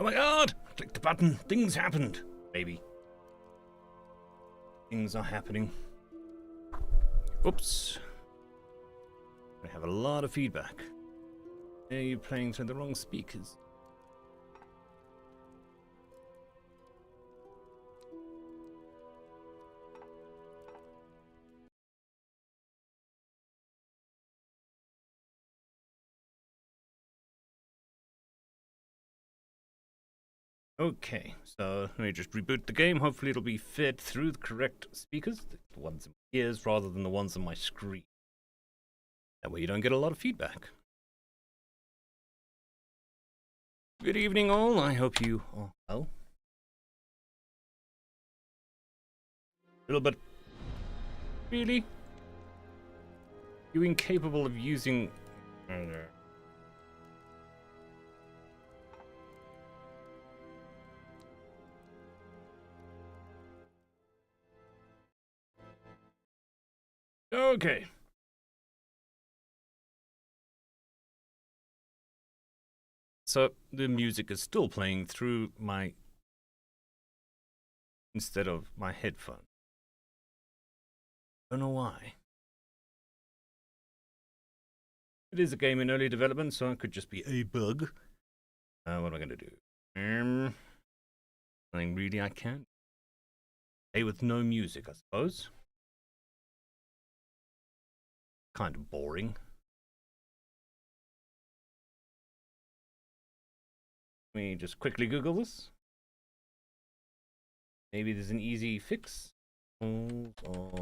my god! Click the button. Things happened. Maybe. Things are happening. Oops. I have a lot of feedback. Are you playing through the wrong speakers? Okay, so let me just reboot the game. Hopefully it'll be fed through the correct speakers, the ones in my ears rather than the ones on my screen. That way you don't get a lot of feedback. Good evening all, I hope you are well. A little bit... Really? You incapable of using... Okay. So the music is still playing through my... instead of my headphone. Don't know why. It is a game in early development, so it could just be a bug. What am I going to do? Nothing really I can. Play with no music, I suppose. Kind of boring. Let me just quickly Google this. Maybe there's an easy fix. Of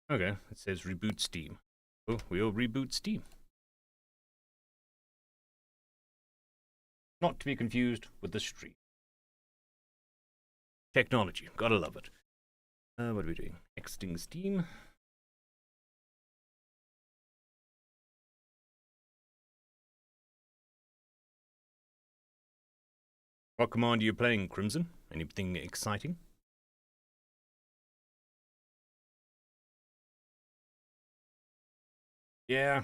okay, it says reboot Steam. Oh, we'll reboot Steam. Not to be confused with the stream. Technology, gotta love it. What are we doing? Exiting Steam. What command are you playing, Crimson? Anything exciting? Yeah.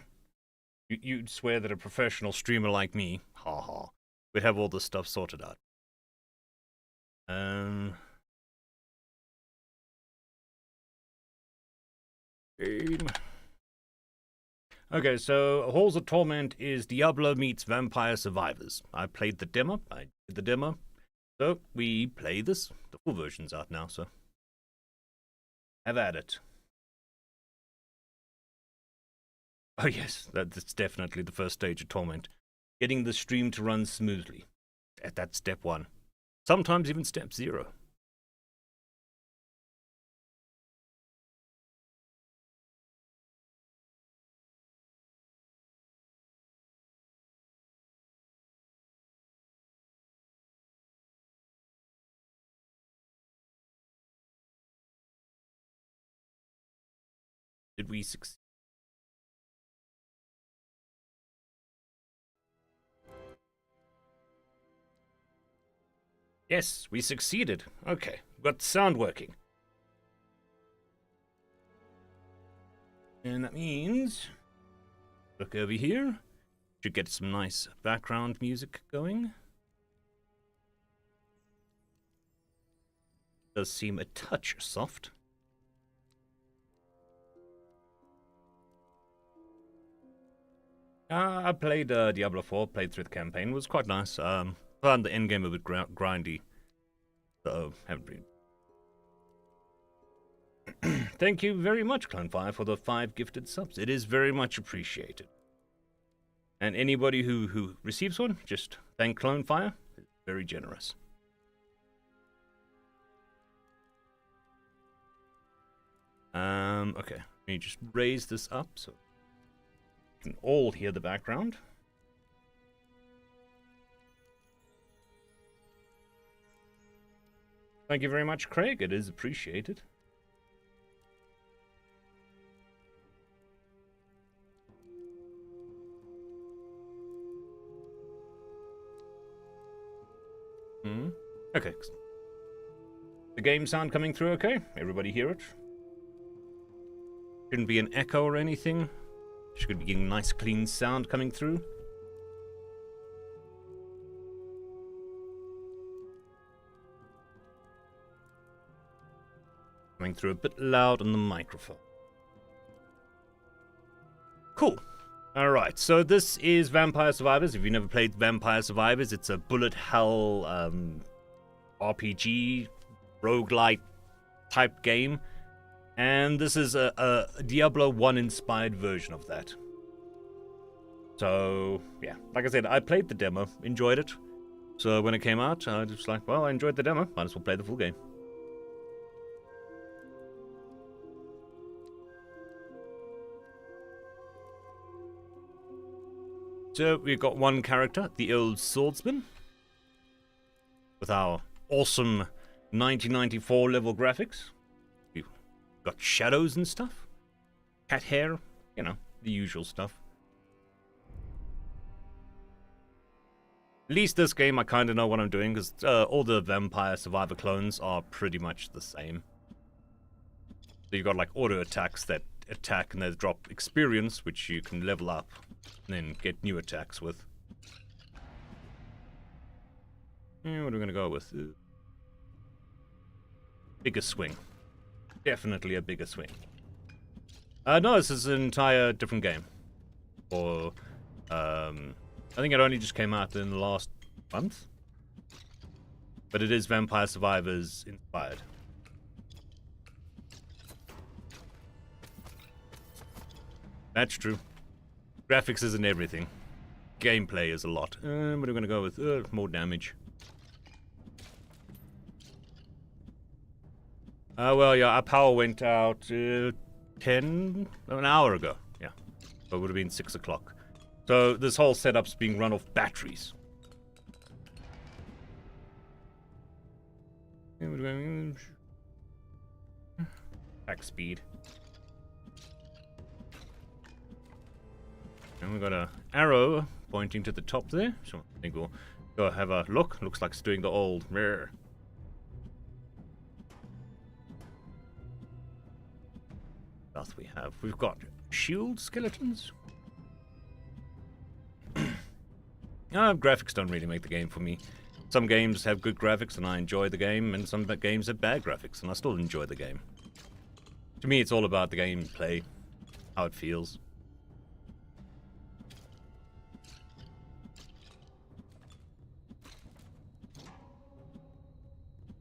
You'd swear that a professional streamer like me, haha, would have all this stuff sorted out. Game. Okay, so Halls of Torment is Diablo meets Vampire Survivors. I played the demo. I did the demo. So we play this. The full version's out now, so have at it. Oh yes, that's definitely the first stage of Torment. Getting the stream to run smoothly. That's step 1. Sometimes even step 0. Did we succeed? Yes, we succeeded. Okay, got the sound working. And that means... look over here. Should get some nice background music going. Does seem a touch soft. I played Diablo 4, played through the campaign. It was quite nice. Found the endgame a bit grindy. So, haven't really... Thank you very much, Clonefire, for the 5 gifted subs. It is very much appreciated. And anybody who receives one, just thank Clonefire. It's very generous. Okay, let me just raise this up so you can all hear the background. Thank you very much, Craig. It is appreciated. Okay. The game sound coming through okay? Everybody hear it? Shouldn't be an echo or anything. Should be getting nice clean sound coming through. Coming through a bit loud on the microphone. Cool. Alright, so this is Vampire Survivors. If you've never played Vampire Survivors, it's a bullet hell RPG, roguelike type game. And this is a Diablo 1 inspired version of that. So, yeah, like I said, I played the demo, enjoyed it. So when it came out, I was like, well, I enjoyed the demo, might as well play the full game. So we've got one character, the old swordsman, with our awesome 1994 level graphics. We've got shadows and stuff, cat hair, you know, the usual stuff. At least this game I kind of know what I'm doing, because all the Vampire Survivor clones are pretty much the same. So you've got like auto attacks that attack and they drop experience, which you can level up and then get new attacks with. Yeah, what are we going to go with? Bigger swing. Definitely a bigger swing. No, this is an entire different game. Or, I think it only just came out in the last month. But it is Vampire Survivors inspired. That's true. Graphics isn't everything. Gameplay is a lot. What are we going to go with? More damage. Well, yeah, our power went out an hour ago. Yeah. So it would have been 6 o'clock. So this whole setup's being run off batteries. Attack speed. And we've got an arrow pointing to the top there. So I think we'll go have a look. Looks like it's doing the old mirror. What else we have? We've got shield skeletons. Graphics don't really make the game for me. Some games have good graphics and I enjoy the game, and some games have bad graphics and I still enjoy the game. To me, it's all about the gameplay, how it feels.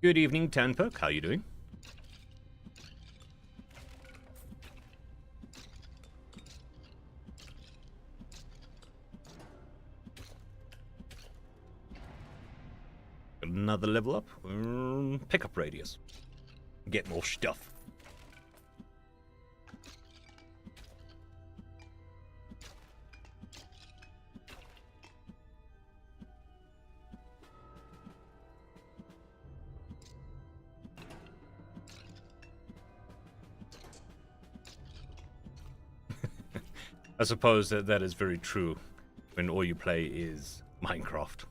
Good evening, Tanperk. How you doing? Got another level up. Pickup radius. Get more stuff. I suppose that is very true when all you play is Minecraft.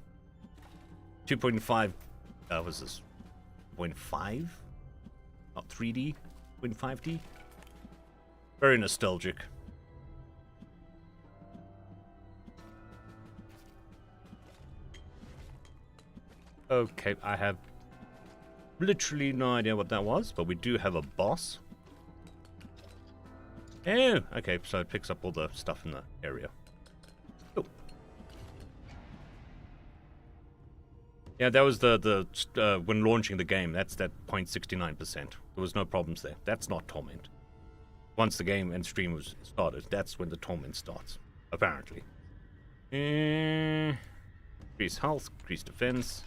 2.5, was this 0.5? Not 3D, 0.5D? Very nostalgic. Okay, I have literally no idea what that was, but we do have a boss. Oh, okay, so it picks up all the stuff in the area. Cool. Yeah, that was the when launching the game, that's that 0.69%. There was no problems there. That's not Torment. Once the game and stream was started, that's when the Torment starts, apparently. Increase health, increase defense.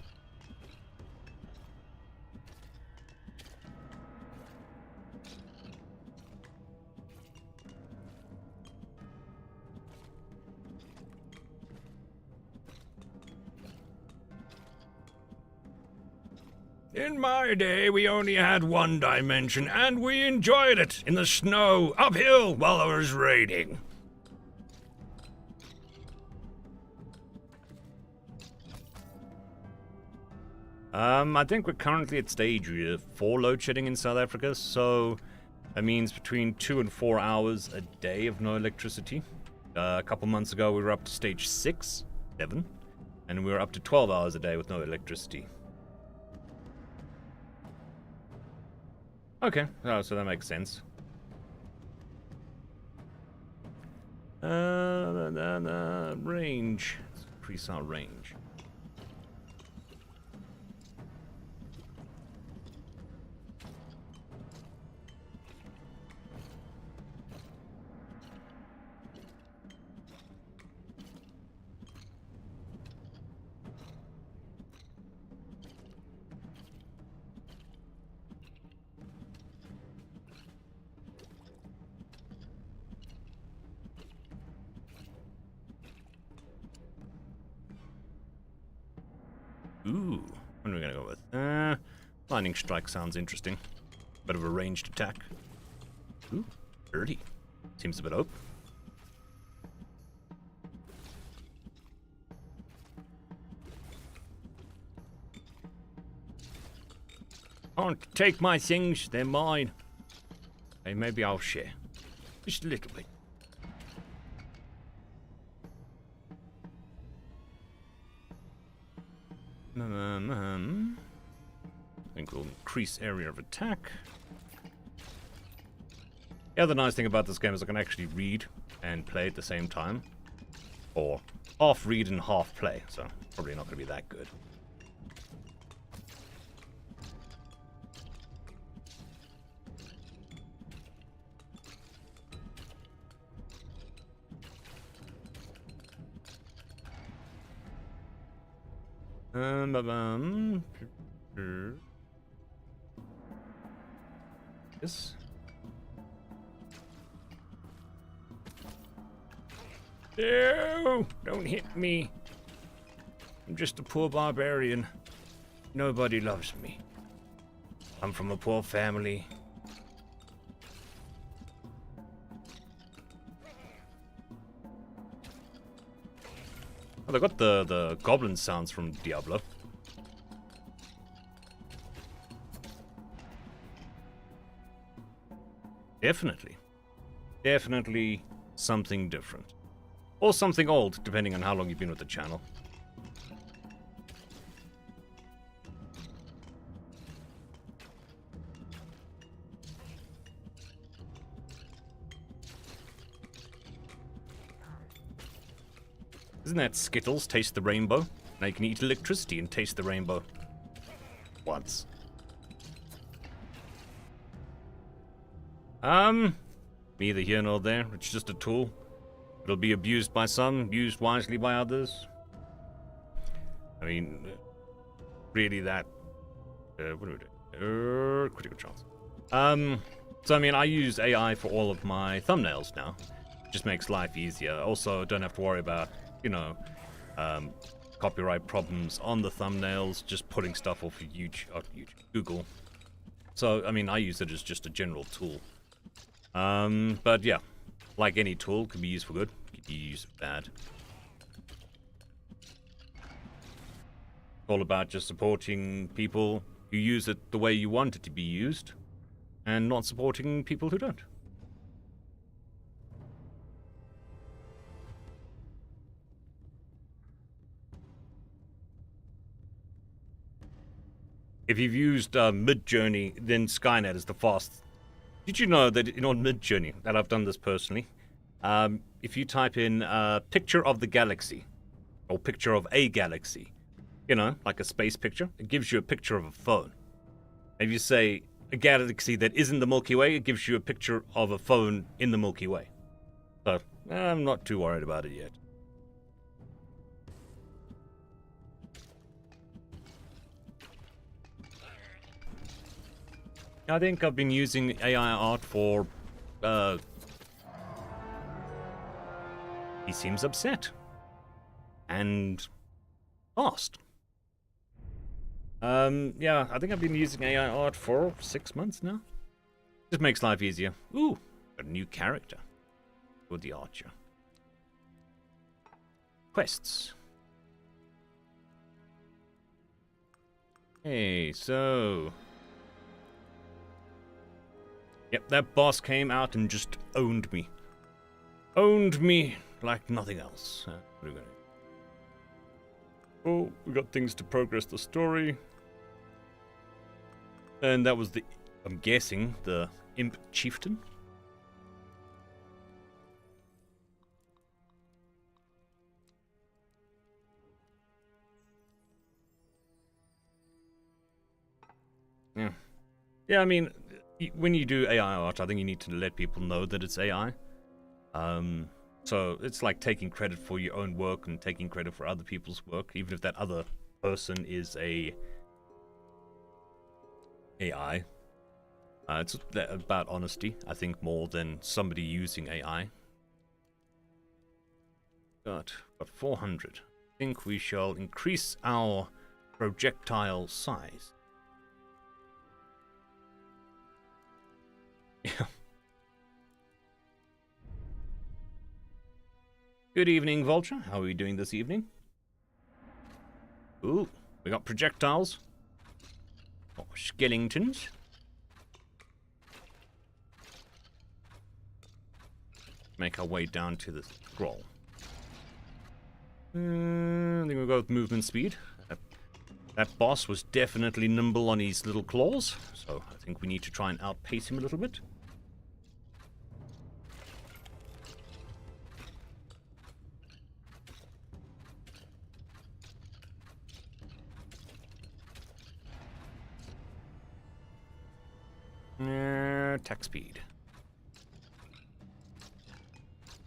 In my day, we only had one dimension, and we enjoyed it in the snow, uphill, while it was raining. I think we're currently at stage 4 load shedding in South Africa, so that means between 2 and 4 hours a day of no electricity. A couple months ago, we were up to stage 6, 7, and we were up to 12 hours a day with no electricity. Okay, oh, so that makes sense. Range. Let's increase our range. Ooh, what are we gonna go with? Lightning strike sounds interesting. Bit of a ranged attack. Ooh, 30. Seems a bit open. Can't take my things, they're mine. Hey, maybe I'll share. Just a little bit. I think we'll increase area of attack. The other nice thing about this game is I can actually read and play at the same time. Or half read and half play, so probably not going to be that good. Yes. No, don't hit me. I'm just a poor barbarian. Nobody loves me. I'm from a poor family. Oh, they got the goblin sounds from Diablo. Definitely. Definitely something different. Or something old, depending on how long you've been with the channel. Isn't that Skittles, taste the rainbow? Now you can eat electricity and taste the rainbow. Once. Neither here nor there. It's just a tool. It'll be abused by some, used wisely by others. I mean, really that... what do we do? Critical chance. So I mean, I use AI for all of my thumbnails now. Just makes life easier. Also, don't have to worry about, you know, copyright problems on the thumbnails, just putting stuff off of YouTube, Google. So, I mean, I use it as just a general tool. But yeah, like any tool, can be used for good, can be used for bad. All about just supporting people who use it the way you want it to be used, and not supporting people who don't. If you've used Mid-Journey, then Skynet is the fastest. Did you know that on Mid-Journey, that I've done this personally, if you type in picture of the galaxy, or picture of a galaxy, you know, like a space picture, it gives you a picture of a phone. If you say a galaxy that isn't the Milky Way, it gives you a picture of a phone in the Milky Way. So, I'm not too worried about it yet. I think I've been using AI art for, he seems upset. And lost. Yeah, I think I've been using AI art for 6 months now. Just makes life easier. Ooh, a new character. For the archer. Quests. Hey, so... Yep, that boss came out and just owned me. Owned me like nothing else. What are we gonna do? Oh, we got things to progress the story. And that was the, I'm guessing, the Imp Chieftain. Yeah. Yeah, I mean, when you do AI art, I think you need to let people know that it's AI. So it's like taking credit for your own work and taking credit for other people's work, even if that other person is a AI. It's about honesty, I think, more than somebody using AI. Got 400. I think we shall increase our projectile size. Yeah. Good evening, Vulture. How are we doing this evening? Ooh, we got projectiles. Oh, skeletons. Make our way down to the scroll. I think we'll go with movement speed. That boss was definitely nimble on his little claws, so I think we need to try and outpace him a little bit. Attack speed.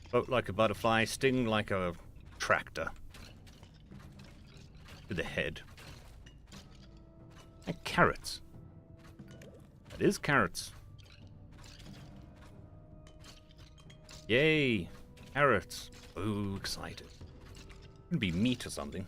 Float like a butterfly, sting like a tractor. To the head. And carrots. That is carrots. Yay! Carrots. Oh, excited. Could be meat or something.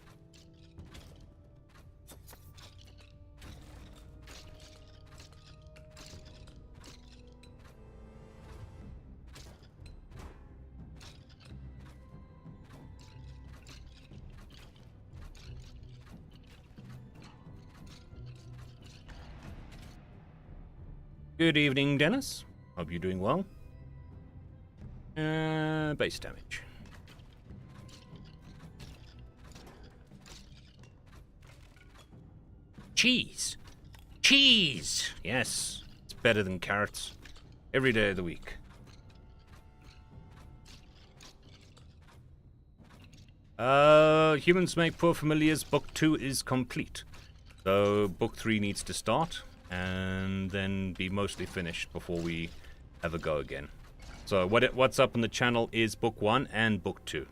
Good evening, Dennis. Hope you're doing well. Base damage. Cheese! Cheese! Yes, it's better than carrots. Every day of the week. Humans Make Poor Familiars Book 2 is complete. So Book 3 needs to start and then be mostly finished before we have a go again. So what's up on the channel is Book 1 and Book 2.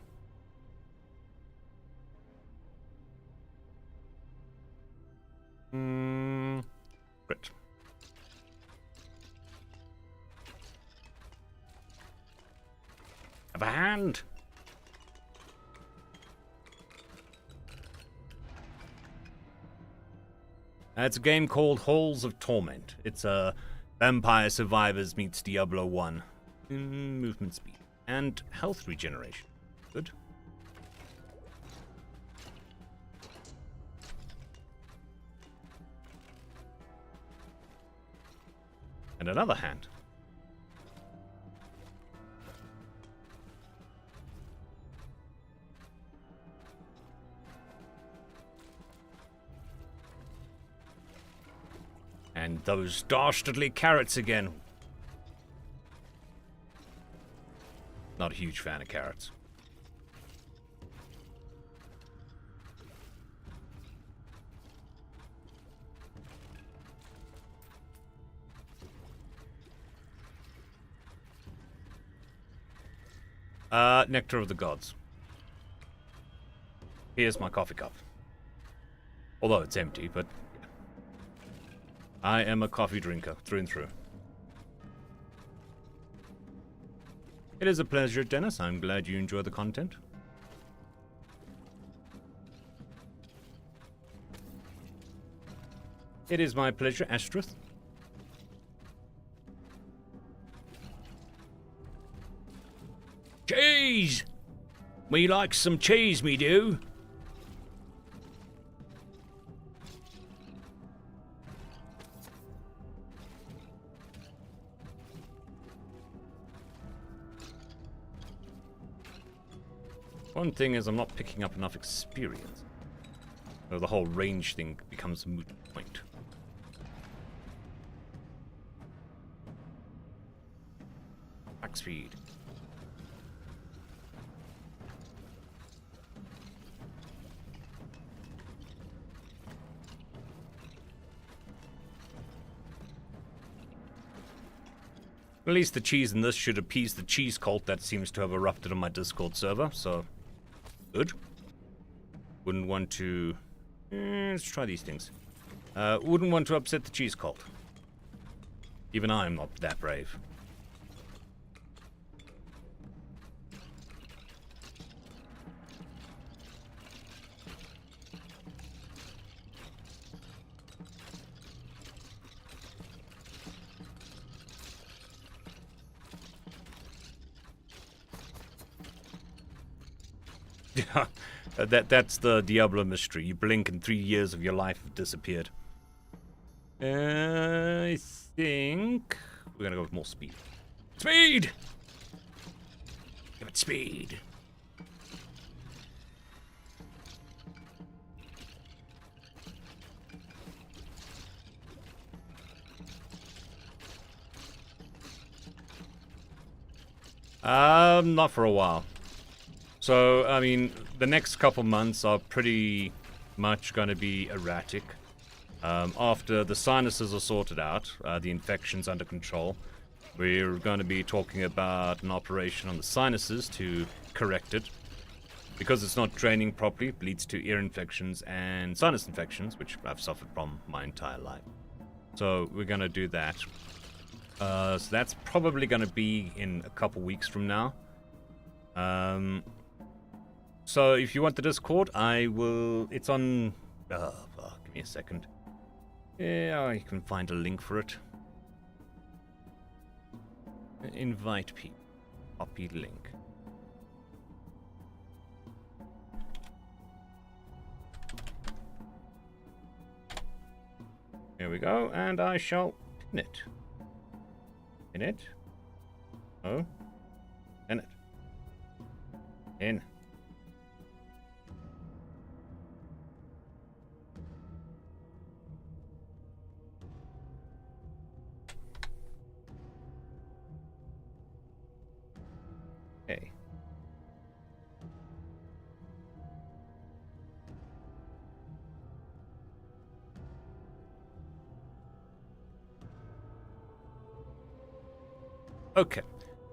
Crit. Have a hand! It's a game called Halls of Torment. It's a Vampire Survivors meets Diablo 1. Movement speed. And health regeneration. Good. And another hand. And those dastardly carrots again. Not a huge fan of carrots. Nectar of the Gods. Here's my coffee cup. Although it's empty, but yeah. I am a coffee drinker, through and through. It is a pleasure, Dennis. I'm glad you enjoy the content. It is my pleasure, Astrith. Cheese! We like some cheese, me do. One thing is I'm not picking up enough experience. So the whole range thing becomes a moot point. Max speed. At least the cheese in this should appease the cheese cult that seems to have erupted on my Discord server, so good. Wouldn't want to... let's try these things. Wouldn't want to upset the cheese cult. Even I'm not that brave. Yeah, that's the Diablo mystery. You blink and 3 years of your life have disappeared. I think we're gonna go with more speed. Speed! Give it speed. Not for a while. So, I mean, the next couple months are pretty much going to be erratic. After the sinuses are sorted out, the infection's under control, we're going to be talking about an operation on the sinuses to correct it. Because it's not draining properly, it leads to ear infections and sinus infections, which I've suffered from my entire life. So we're going to do that. So that's probably going to be in a couple weeks from now. So if you want the Discord, I will... It's on... give me a second. Yeah, you can find a link for it. Invite people. Copy link. Here we go, and I shall pin it. Pin it. Oh. Pin it. In. Okay. Okay.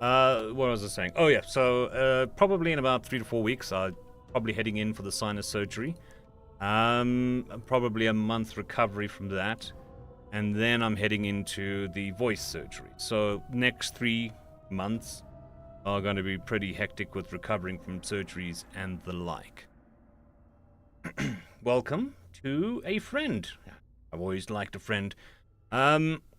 What was I saying? Oh, yeah. So, probably in about 3 to 4 weeks, I'm probably heading in for the sinus surgery. Probably a month recovery from that. And then I'm heading into the voice surgery. So, next 3 months are going to be pretty hectic with recovering from surgeries and the like. Welcome to a friend. I've always liked a friend.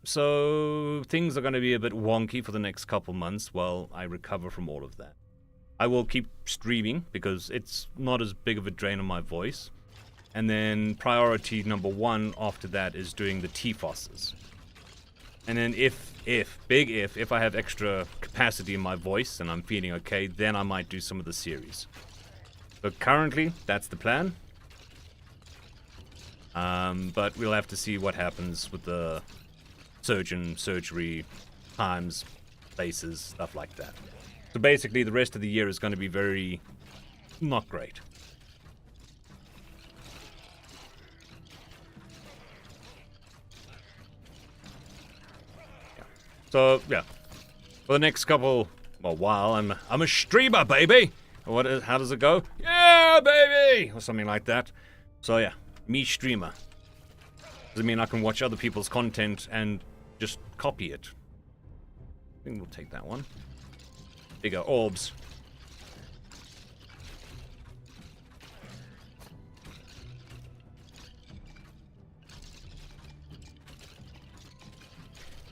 So things are going to be a bit wonky for the next couple months while I recover from all of that. I will keep streaming because it's not as big of a drain on my voice. And then priority number 1 after that is doing the TFOSs. And then if I have extra capacity in my voice and I'm feeling okay, then I might do some of the series. But currently, that's the plan. But we'll have to see what happens with the surgery, times, places, stuff like that. So basically, the rest of the year is going to be very not great. So, yeah. For the next while, I'm a streamer, baby! How does it go? Yeah, baby! Or something like that. So, yeah. Me streamer. Doesn't mean I can watch other people's content and just copy it. I think we'll take that one. Bigger orbs.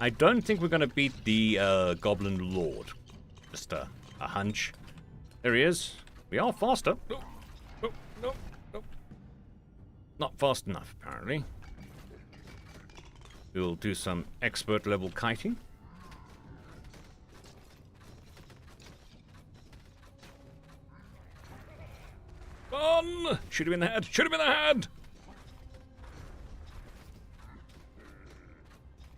I don't think we're going to beat the Goblin Lord. Just a hunch. There he is. We are faster. No. Not fast enough, apparently. We'll do some expert level kiting. On! Shoot him in the head! Shoot him in the head!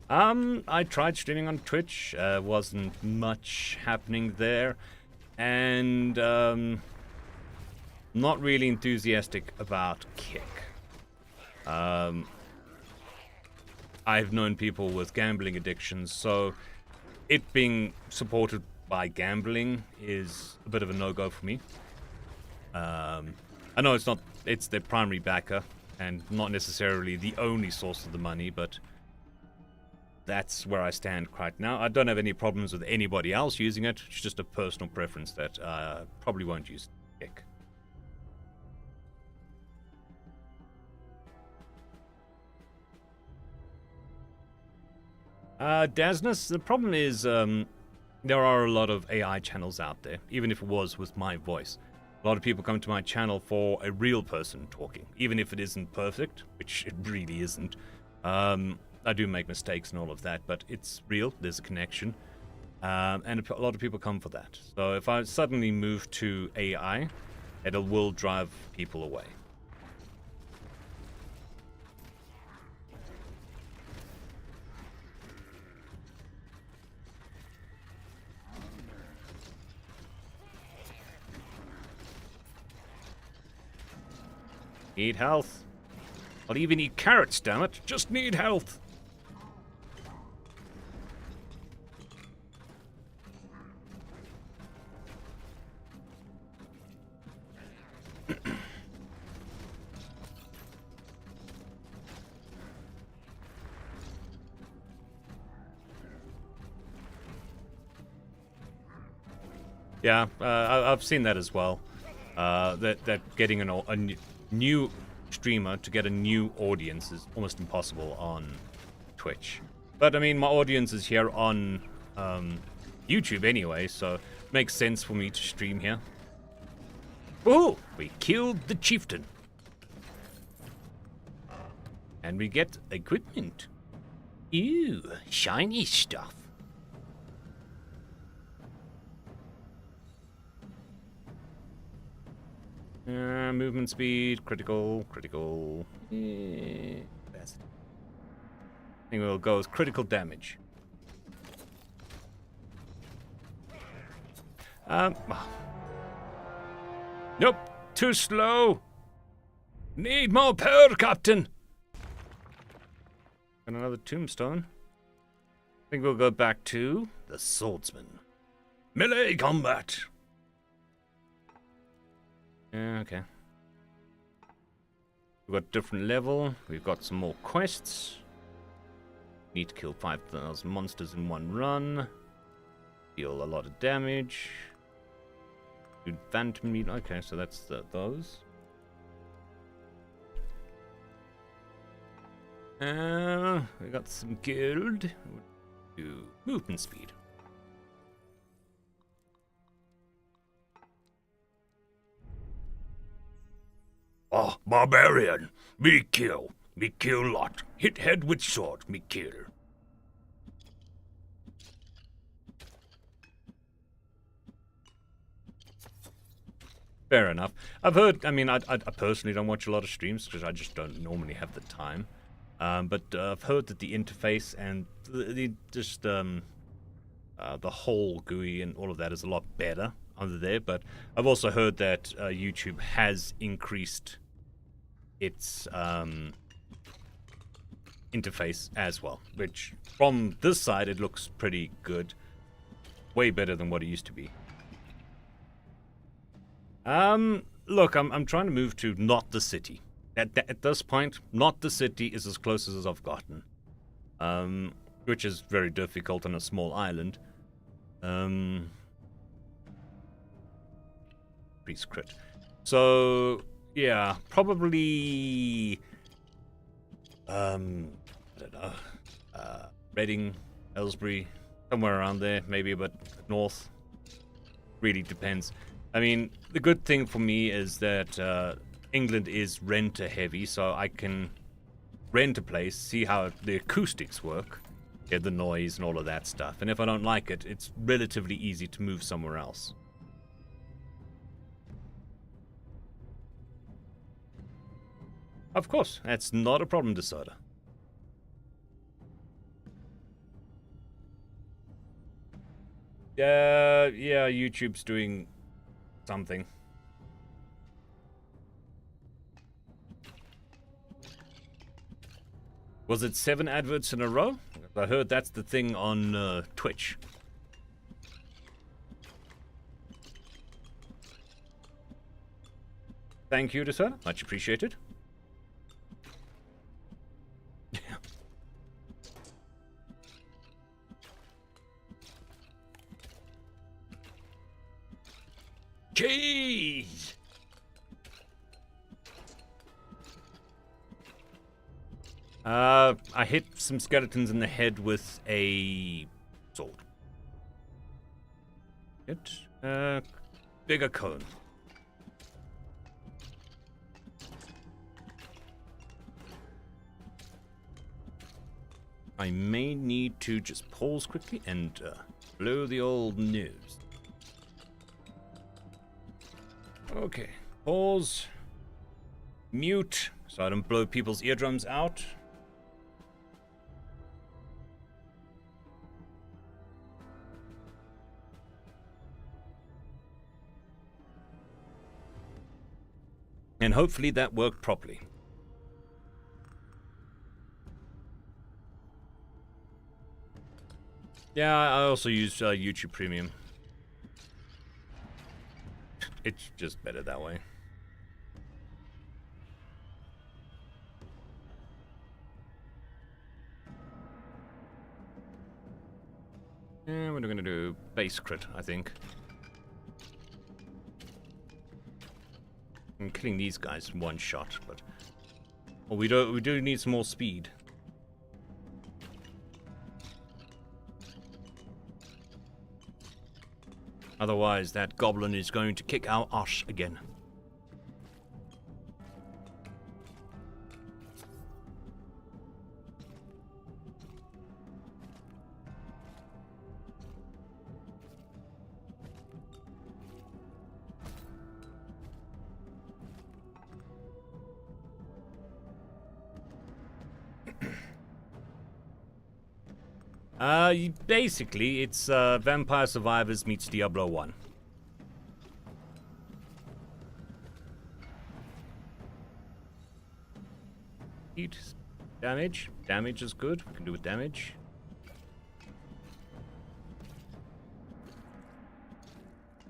I tried streaming on Twitch. Wasn't much happening there. And, not really enthusiastic about Kick. I've known people with gambling addictions, so it being supported by gambling is a bit of a no-go for me. I know it's their primary backer and not necessarily the only source of the money, but that's where I stand right now. I don't have any problems with anybody else using it. It's just a personal preference that probably won't use Kick. Dazness, the problem is there are a lot of AI channels out there, even if it was with my voice. A lot of people come to my channel for a real person talking, even if it isn't perfect, which it really isn't. I do make mistakes and all of that, but it's real, there's a connection, and a lot of people come for that. So if I suddenly move to AI, it will drive people away. Need health. I'll even eat carrots, damn it. Just need health. Yeah, I've seen that as well. That getting a new streamer to get a new audience is almost impossible on Twitch. But I mean, my audience is here on YouTube anyway, so it makes sense for me to stream here. Ooh, we killed the chieftain. And we get equipment. Ew, shiny stuff. Movement speed, critical. That's it. I think we'll go with critical damage. Nope, too slow. Need more power, Captain. And another tombstone. I think we'll go back to the swordsman. Melee combat. Yeah, okay. We've got different level. We've got some more quests. Need to kill 5,000 monsters in one run. Deal a lot of damage. Do phantom meat. Okay, so that's those. We got some gold. Do movement speed. Oh, barbarian. Me kill lot. Hit head with sword, me kill. Fair enough. I've heard, I mean, I personally don't watch a lot of streams because I just don't normally have the time. But I've heard that the interface and the whole GUI and all of that is a lot better under there. But I've also heard that YouTube has increased its interface as well, which from this side it looks pretty good, way better than what it used to be. Look, I'm trying to move to not the city. At this point, not the city is as close as I've gotten, which is very difficult on a small island. Priest crit. So yeah, probably I don't know. Reading Aylesbury, somewhere around there, maybe a bit north. Really depends. I mean, the good thing for me is that England is renter heavy, so I can rent a place, see how the acoustics work, get the noise and all of that stuff. And if I don't like it, it's relatively easy to move somewhere else. Of course, that's not a problem, Desoda. Yeah, YouTube's doing something. Was it 7 adverts in a row? I heard that's the thing on Twitch. Thank you, Desoda. Much appreciated. Jeez! I hit some skeletons in the head with a sword. Bigger cone. I may need to just pause quickly and blow the old nose. Okay, pause, mute, so I don't blow people's eardrums out. And hopefully that worked properly. Yeah, I also use YouTube Premium. It's just better that way. And we're gonna do base crit, I think. I'm killing these guys in one shot, but well, we do need some more speed. Otherwise, that goblin is going to kick our ass again. Basically, it's Vampire Survivors meets Diablo 1. Eat damage. Damage is good. We can do with damage.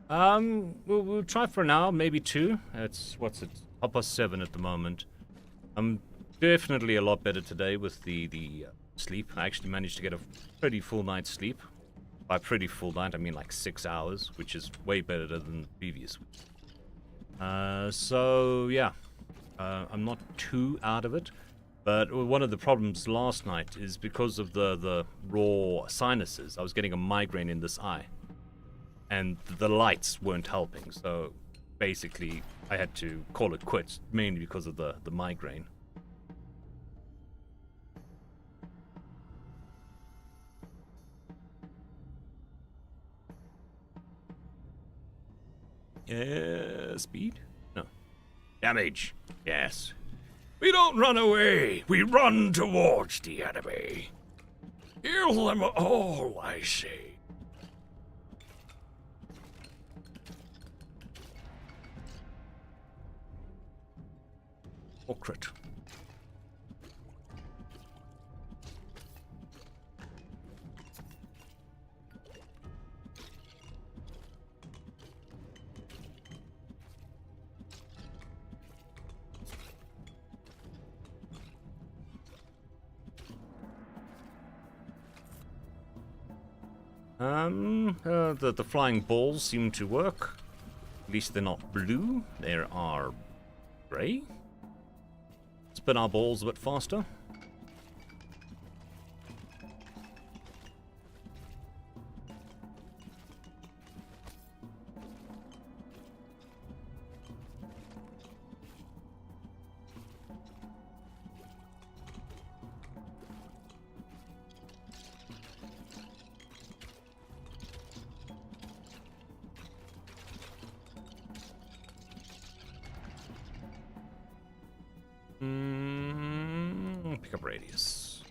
We'll try for now, maybe 2. It's what's it? Upper 7 at the moment. I'm definitely a lot better today with the sleep. I actually managed to get a pretty full night's sleep. By pretty full night, I mean like 6 hours, which is way better than the previous week. So yeah, I'm not too out of it. But one of the problems last night is because of the raw sinuses, I was getting a migraine in this eye. And the lights weren't helping, so basically I had to call it quits, mainly because of the migraine. Speed? No. Damage. Yes. We don't run away. We run towards the enemy. Kill them all, I say. Or crit. The flying balls seem to work. At least they're not blue. They are gray. Spin our balls a bit faster. obvious.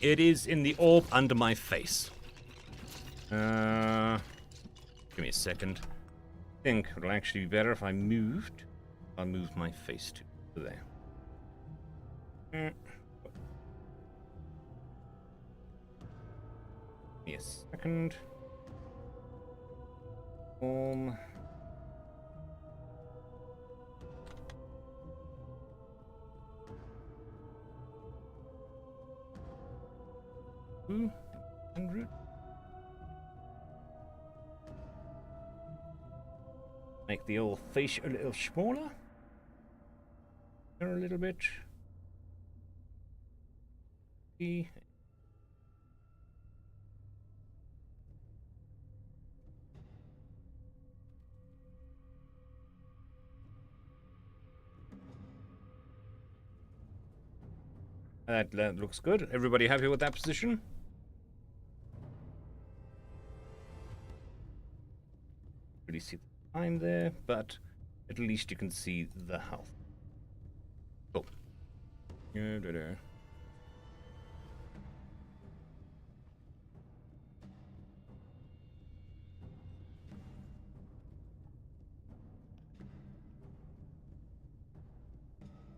It is in the orb under my face. Give me a second. I think it'll actually be better if I moved. I'll move my face to there. Give me a second. $200. Make the old face a little smaller. A little bit. That looks good. Everybody happy with that position? Really see the time there, but at least you can see the health. Cool.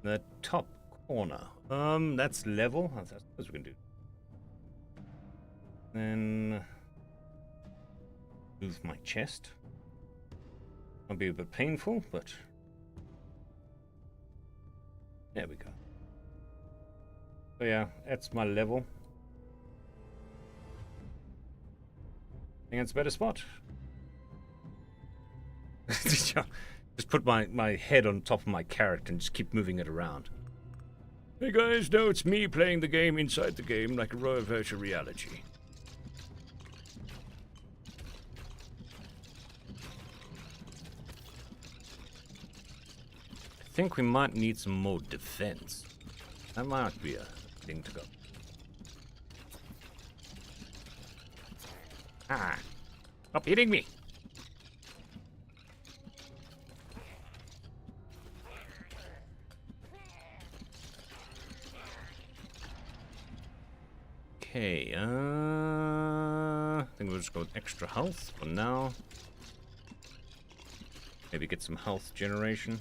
The top corner. That's level. That's what we can do. Then move my chest. Might be a bit painful, but there we go. So yeah, that's my level. I think it's a better spot. Just put my head on top of my character and just keep moving it around. Hey guys, now it's me playing the game inside the game like a raw virtual reality. I think we might need some more defense. That might be a thing to go. Ah! Stop hitting me! Okay, I think we'll just go with extra health for now. Maybe get some health generation.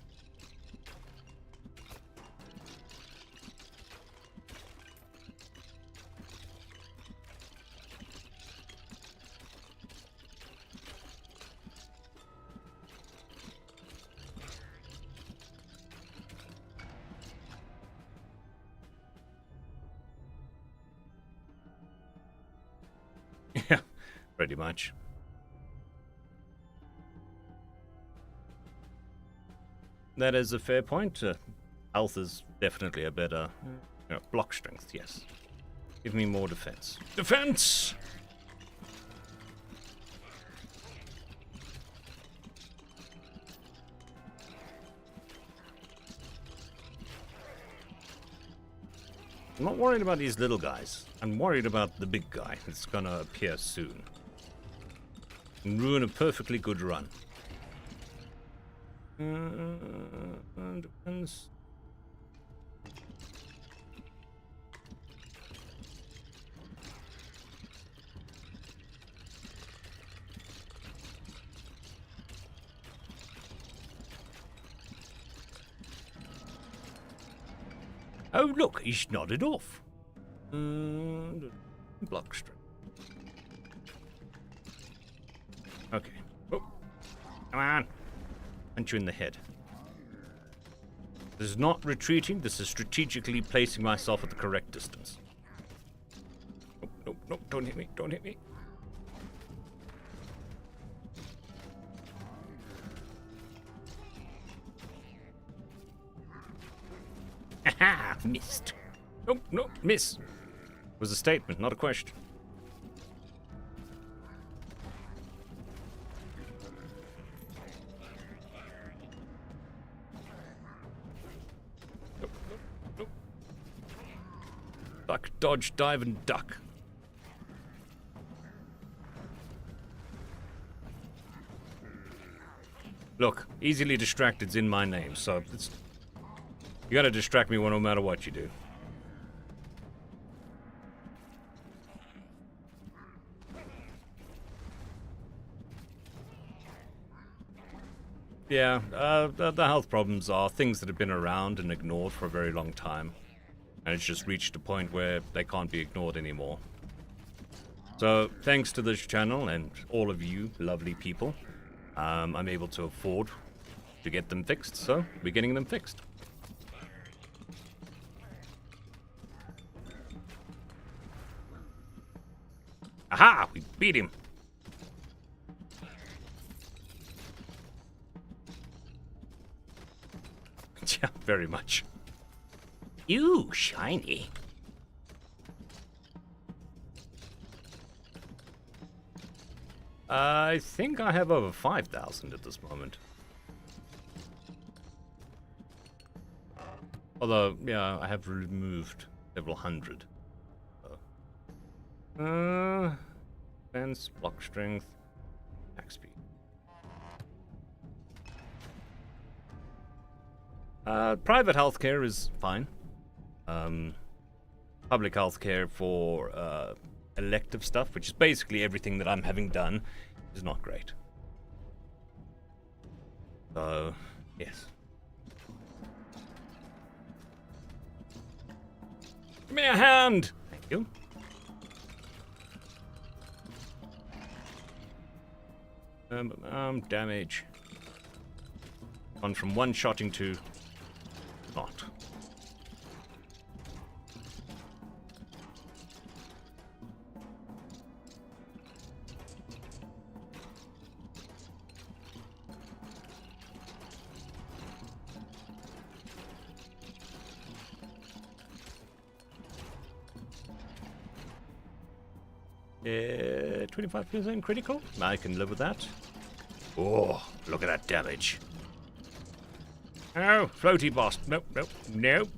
Yeah, pretty much. That is a fair point. Health is definitely a better block strength, yes. Give me more defense. Defense! I'm not worried about these little guys. I'm worried about the big guy that's gonna appear soon. And ruin a perfectly good run. Depends. Oh, look, he's nodded off. Block strength. Okay. Oh. Come on. Punch you in the head. This is not retreating. This is strategically placing myself at the correct distance. Oh, no, no, don't hit me. Don't hit me. Haha! Missed. Nope, nope, miss. It was a statement, not a question. Nope, nope, nope. Duck, dodge, dive, and duck. Look, easily distracted's in my name, so it's... You gotta distract me no matter what you do. Yeah, the health problems are things that have been around and ignored for a very long time. And it's just reached a point where they can't be ignored anymore. So, thanks to this channel and all of you lovely people, I'm able to afford to get them fixed, so we're getting them fixed. Aha! We beat him! Yeah, very much. Ew, shiny. I think I have over 5,000 at this moment. Although, yeah, I have removed several hundred. Defense, block strength, attack speed. Private healthcare is fine. Public healthcare for elective stuff, which is basically everything that I'm having done, is not great. So, yes. Give me a hand! Thank you. Damage. Gone from one-shotting to not. Yeah, 25% critical? I can live with that. Oh, look at that damage. Oh, floaty boss. Nope, nope, nope.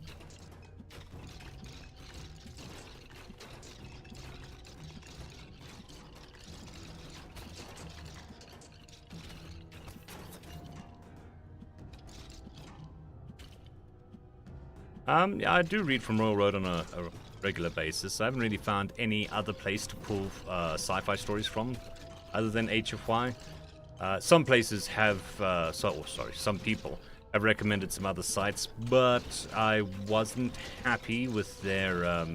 Yeah, I do read from Royal Road on a regular basis. I haven't really found any other place to pull sci-fi stories from other than HFY. Some places have, some people have recommended some other sites, but I wasn't happy with their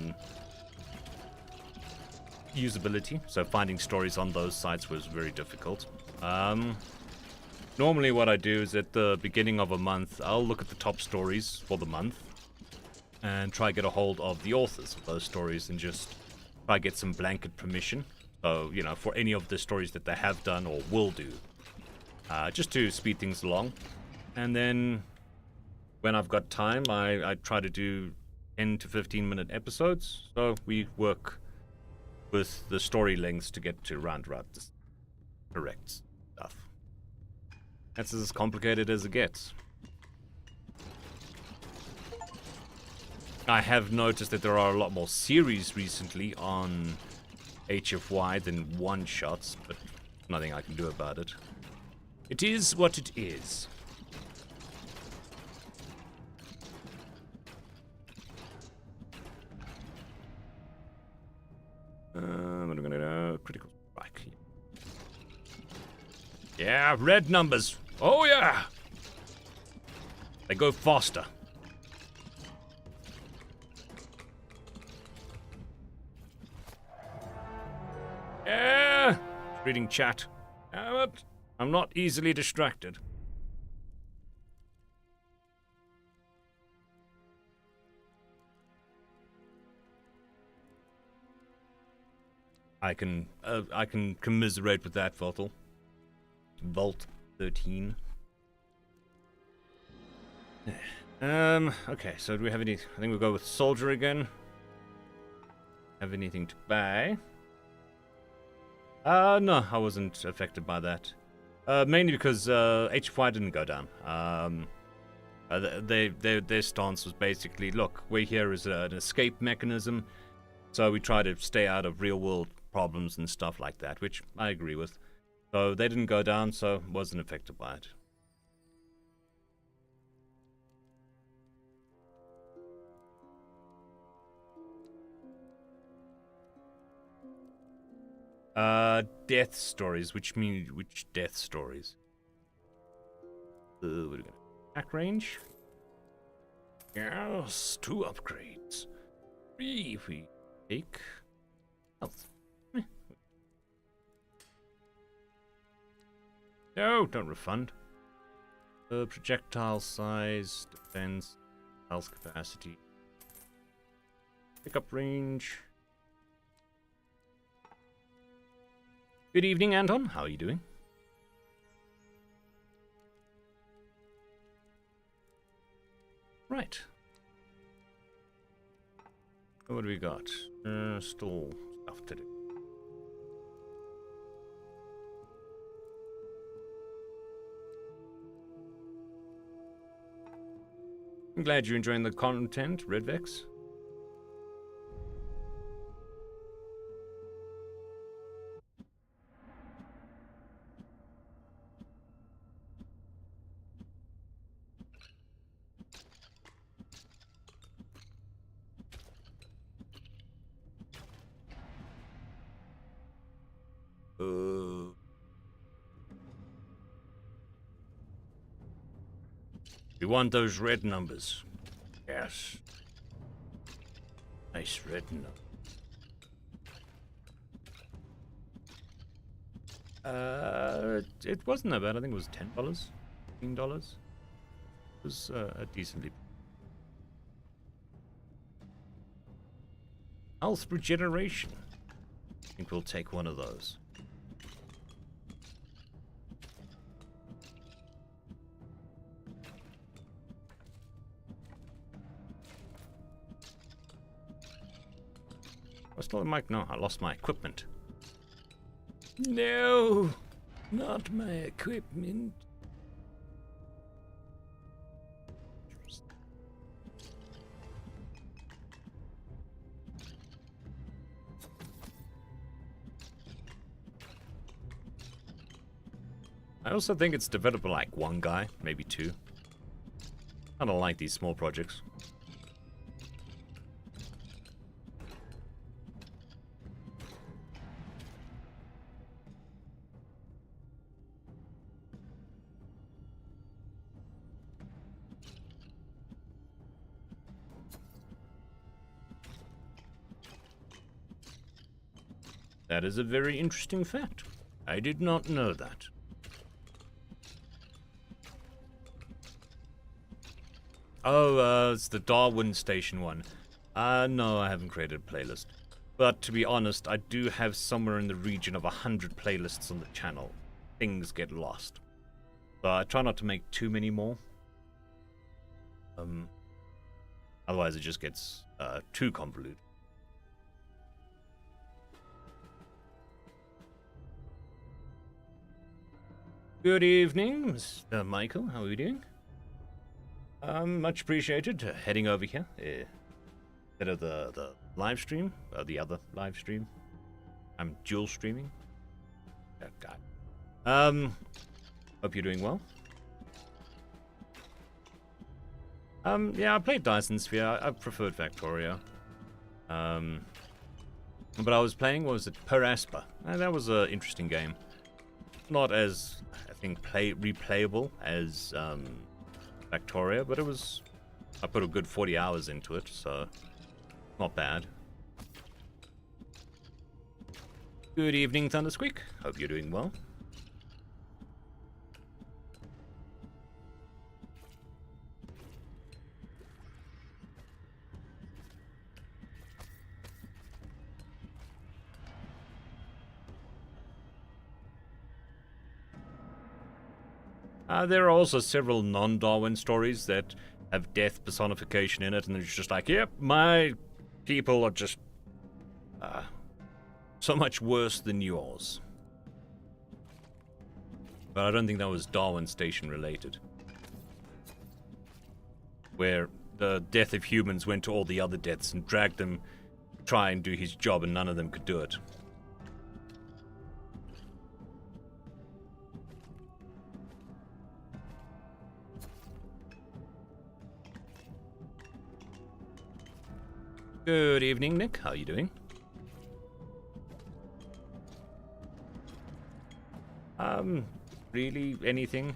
usability, so finding stories on those sites was very difficult. Normally what I do is at the beginning of a month, I'll look at the top stories for the month and try to get a hold of the authors of those stories and just try to get some blanket permission. So, you know, for any of the stories that they have done or will do. Just to speed things along. And then when I've got time, I try to do 10 to 15 minute episodes. So we work with the story lengths to get to round the correct stuff. That's as complicated as it gets. I have noticed that there are a lot more series recently on HFY than one-shots, but nothing I can do about it. It is what it is. What am I gonna do? Critical strike. Yeah, red numbers. Oh yeah! They go faster. Yeah! Reading chat. Damn it. I'm not easily distracted. I can commiserate with that, Votel. Vault 13. Okay, so do we have any... I think we'll go with Soldier again. Have anything to buy? No, I wasn't affected by that. Mainly because HFY didn't go down. Their stance was basically, look, we're here as an escape mechanism, so we try to stay out of real-world problems and stuff like that, which I agree with. So they didn't go down, so wasn't affected by it. Death stories. Which death stories? What are we gonna attack range? Yes, 2 upgrades. 3 if we take health. No, don't refund. Projectile size, defense, health capacity, pickup range. Good evening, Anton. How are you doing? Right. What do we got? Still stuff to do. I'm glad you're enjoying the content, Redvex. We want those red numbers. Yes. Nice red number. It wasn't that bad. I think it was $10, $15. It was a decently. Health regeneration. I think we'll take one of those. I still have the mic. No, I lost my equipment. No, not my equipment. I also think it's developed by like 1 guy, maybe 2. I don't like these small projects. That is a very interesting fact. I did not know that. Oh, it's the Darwin Station one. No, I haven't created a playlist. But to be honest, I do have somewhere in the region of 100 playlists on the channel. Things get lost. So I try not to make too many more. Otherwise it just gets too convoluted. Good evening, Mr. Michael. How are you doing? Much appreciated heading over here. Instead of the live stream, the other live stream. I'm dual streaming. Oh, God. Hope you're doing well. Yeah, I played Dyson Sphere. I preferred Factorio. But I was playing, what was it, Per Asper. That was an interesting game. Not as, I think, replayable as Factorio, but it was, I put a good 40 hours into it, so not bad. Good evening, Thundersqueak. Hope you're doing well. There are also several non-Darwin stories that have death personification in it, and it's just like, yep, my people are just so much worse than yours. But I don't think that was Darwin Station related, where the death of humans went to all the other deaths and dragged them to try and do his job, and none of them could do it. Good evening, Nick. How are you doing? Really anything.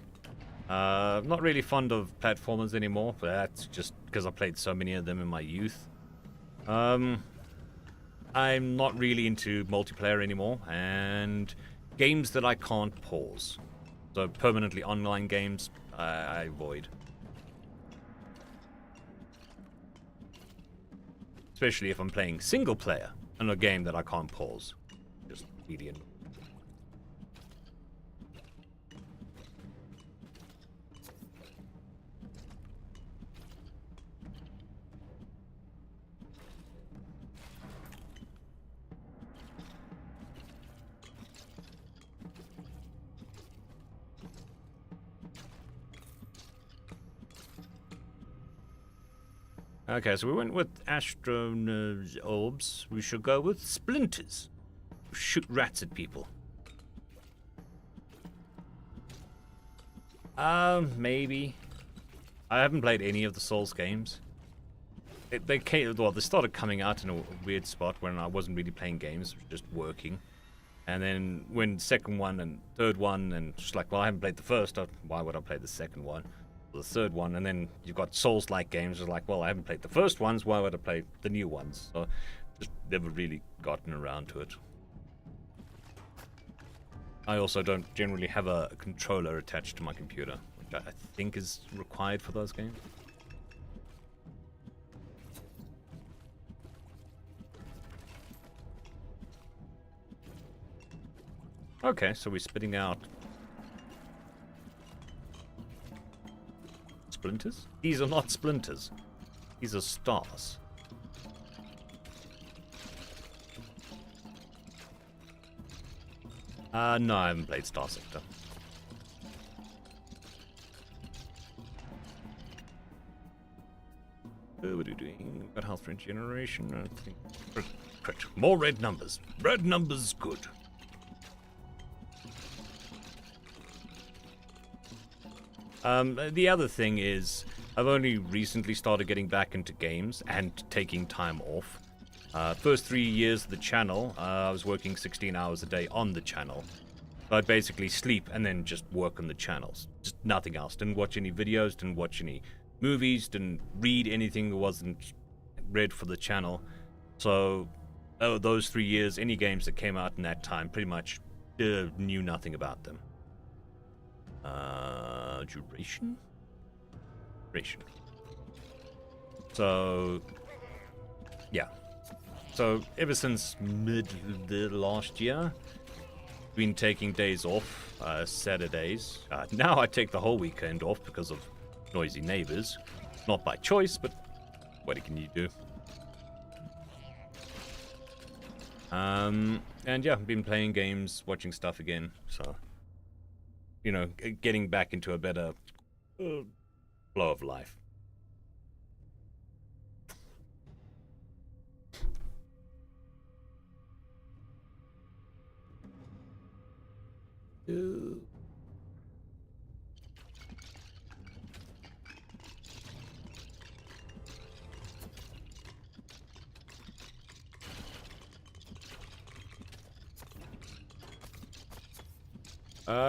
Not really fond of platformers anymore, but that's just because I played so many of them in my youth. I'm not really into multiplayer anymore, and games that I can't pause. So permanently online games, I avoid. Especially if I'm playing single player in a game that I can't pause. Just really annoying. Okay, so we went with Astro's orbs. We should go with splinters. Shoot rats at people. Maybe. I haven't played any of the Souls games. They started coming out in a weird spot when I wasn't really playing games, just working. And then when second one and third one, and just like, well, I haven't played the first, why would I play the second one? The third one, and then you've got Souls-like games. It's like, well, I haven't played the first ones, why would I play the new ones? So just never really gotten around to it. I also don't generally have a controller attached to my computer, which I think is required for those games. Okay, so we're spitting out splinters? These are not splinters. These are stars. No, I haven't played Star Sector. What are we doing? We've got health regeneration. I think. Crit. More red numbers. Red numbers, good. The other thing is, I've only recently started getting back into games and taking time off. First 3 years of the channel, I was working 16 hours a day on the channel. So I'd basically sleep and then just work on the channels. Just nothing else. Didn't watch any videos, didn't watch any movies, didn't read anything that wasn't read for the channel. So, those 3 years, any games that came out in that time, pretty much knew nothing about them. Duration? Duration. So, yeah. So, ever since mid the last year, been taking days off, Saturdays. Now I take the whole weekend off because of noisy neighbors. Not by choice, but what can you do? And yeah, I've been playing games, watching stuff again, so, you know, getting back into a better flow of life.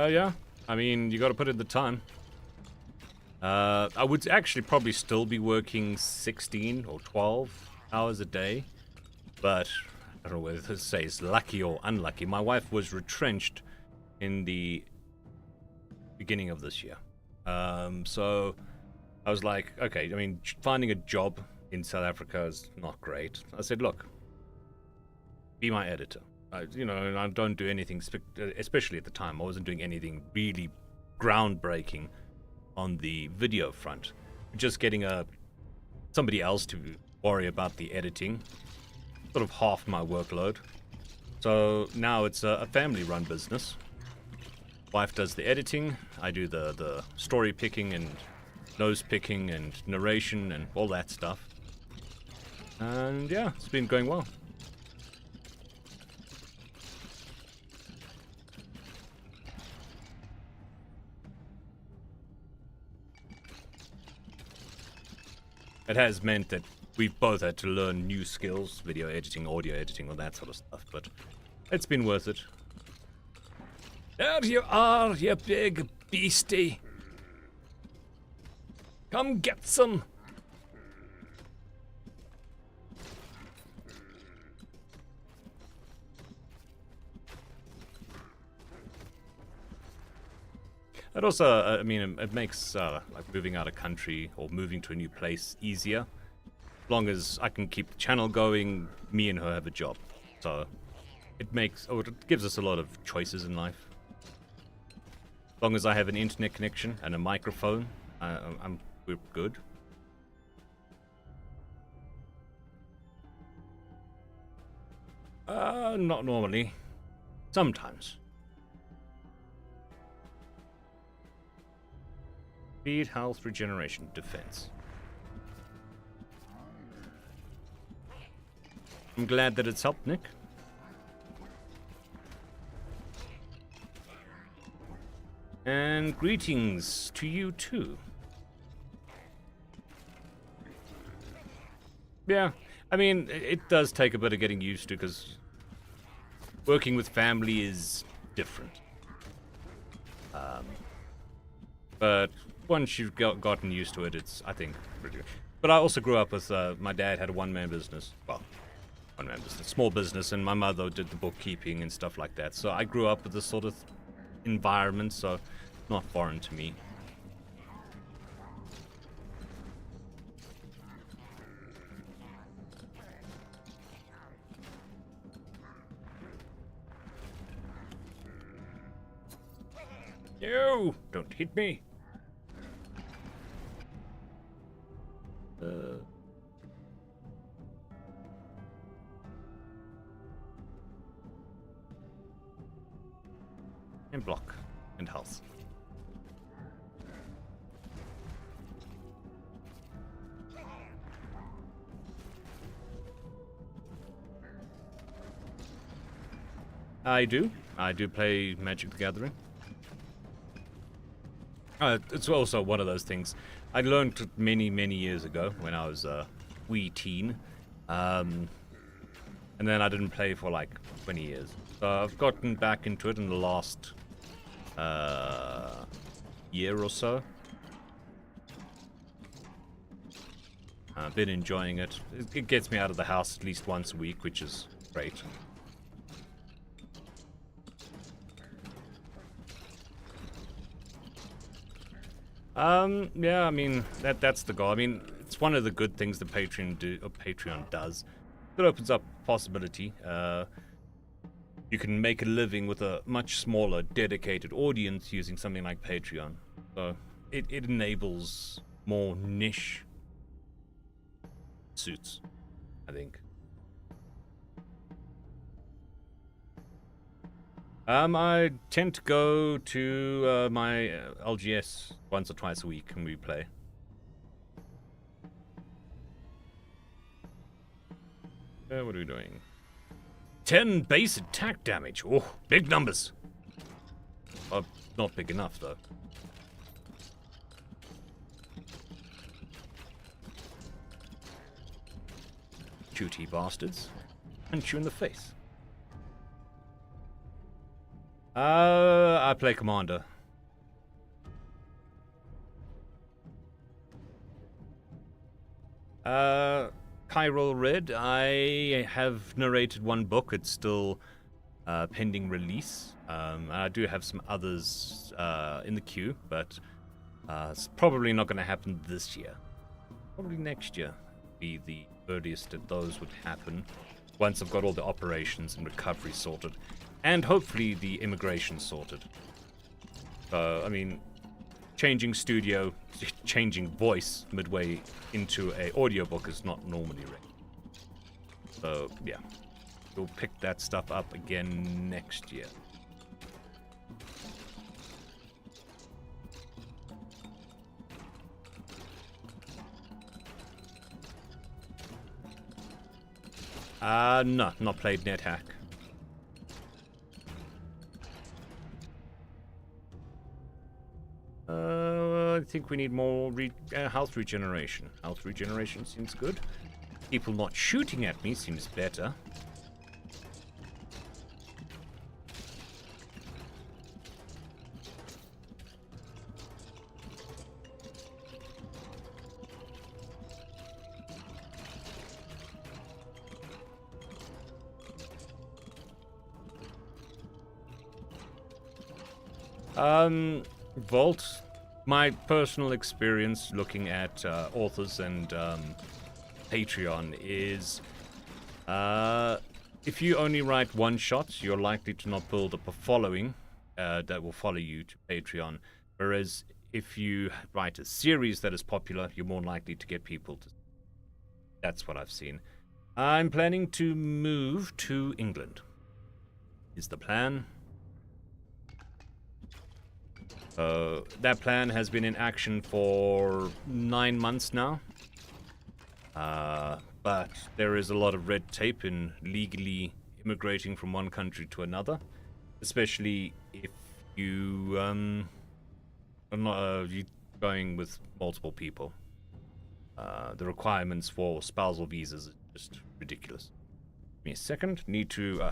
Yeah. I mean, you got to put in the time. I would actually probably still be working 16 or 12 hours a day, but I don't know whether to say it's lucky or unlucky. My wife was retrenched in the beginning of this year. So I was like, okay, I mean, finding a job in South Africa is not great. I said, look, be my editor. You know, and I don't do anything, especially at the time, I wasn't doing anything really groundbreaking on the video front. Just getting somebody else to worry about the editing, sort of half my workload. So now it's a family-run business. Wife does the editing, I do the story picking and nose picking and narration and all that stuff. And yeah, it's been going well. It has meant that we've both had to learn new skills, video editing, audio editing, all that sort of stuff, but it's been worth it. There you are, you big beastie. Come get some. It also, I mean, it makes like moving out of country or moving to a new place easier. As long as I can keep the channel going, me and her have a job. So it gives us a lot of choices in life. As long as I have an internet connection and a microphone, we're good. Not normally. Sometimes. Speed, health, regeneration, defense. I'm glad that it's helped, Nick. And greetings to you too. Yeah, I mean, it does take a bit of getting used to, because working with family is different. But once you've gotten used to it, it's, I think, pretty good. But I also grew up with, my dad had a one-man business. Well, one-man business, small business, and my mother did the bookkeeping and stuff like that. So I grew up with this sort of environment, so not foreign to me. You don't hit me. And block and health. I do play Magic the Gathering. It's also one of those things I learned many years ago when I was a wee teen, and then I didn't play for like 20 years. So I've gotten back into it in the last year or so. I've been enjoying it. It gets me out of the house at least once a week, which is great. Yeah, I mean, that's the goal. I mean, it's one of the good things that Patreon does. It opens up possibility. You can make a living with a much smaller, dedicated audience using something like Patreon. So it enables more niche suits, I think. I tend to go to my LGS once or twice a week when we play. What are we doing? 10 base attack damage. Oh, big numbers. Not big enough, though. Shooty bastards. Punch you in the face. I play Commander. Chiral Red, I have narrated one book. It's still pending release. I do have some others in the queue, but it's probably not going to happen this year. Probably next year be the earliest that those would happen, once I've got all the operations and recovery sorted. And hopefully the immigration sorted. So, I mean, changing voice midway into a audiobook is not normally ready. So, yeah. We'll pick that stuff up again next year. No, not played NetHack. I think we need more health regeneration. Health regeneration seems good. People not shooting at me seems better. Vault, my personal experience looking at authors and Patreon is if you only write one-shots, you're likely to not build up a following that will follow you to Patreon. Whereas if you write a series that is popular, you're more likely to get people to... That's what I've seen. I'm planning to move to England. Is the plan. That plan has been in action for 9 months now. But there is a lot of red tape in legally immigrating from one country to another, especially if you are not you going with multiple people. The requirements for spousal visas are just ridiculous. Give me a second. Need to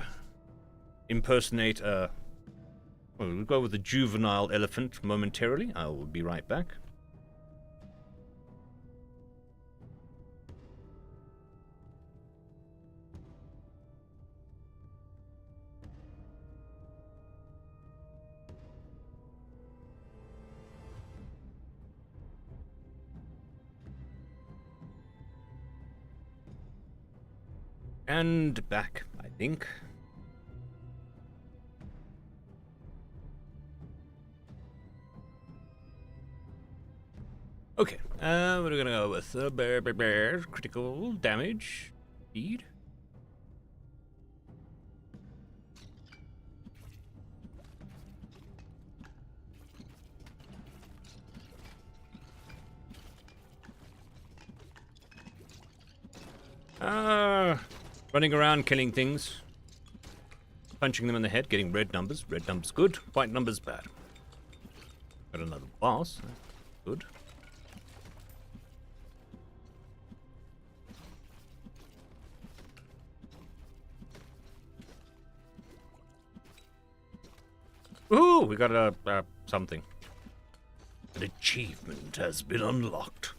impersonate a... Well, we'll go with a juvenile elephant momentarily. I will be right back. And back, I think. Okay, we're gonna go with critical damage speed. Running around killing things, punching them in the head, getting red numbers. Red numbers good, white numbers bad. Got another boss. Good. Ooh, we got a something. An achievement has been unlocked.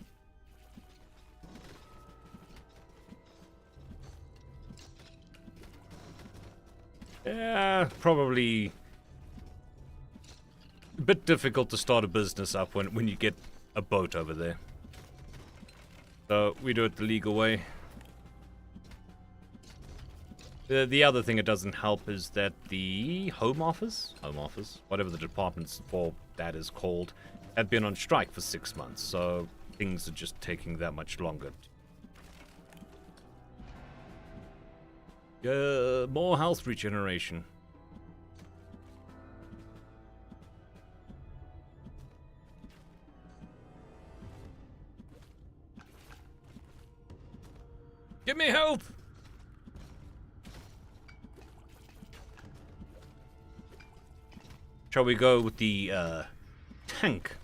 Yeah, probably a bit difficult to start a business up when you get a boat over there. So we do it the legal way. The other thing it doesn't help is that the Home Office, whatever the departments for that is called, have been on strike for 6 months, so things are just taking that much longer. More health regeneration. Give me health! Shall we go with the tank?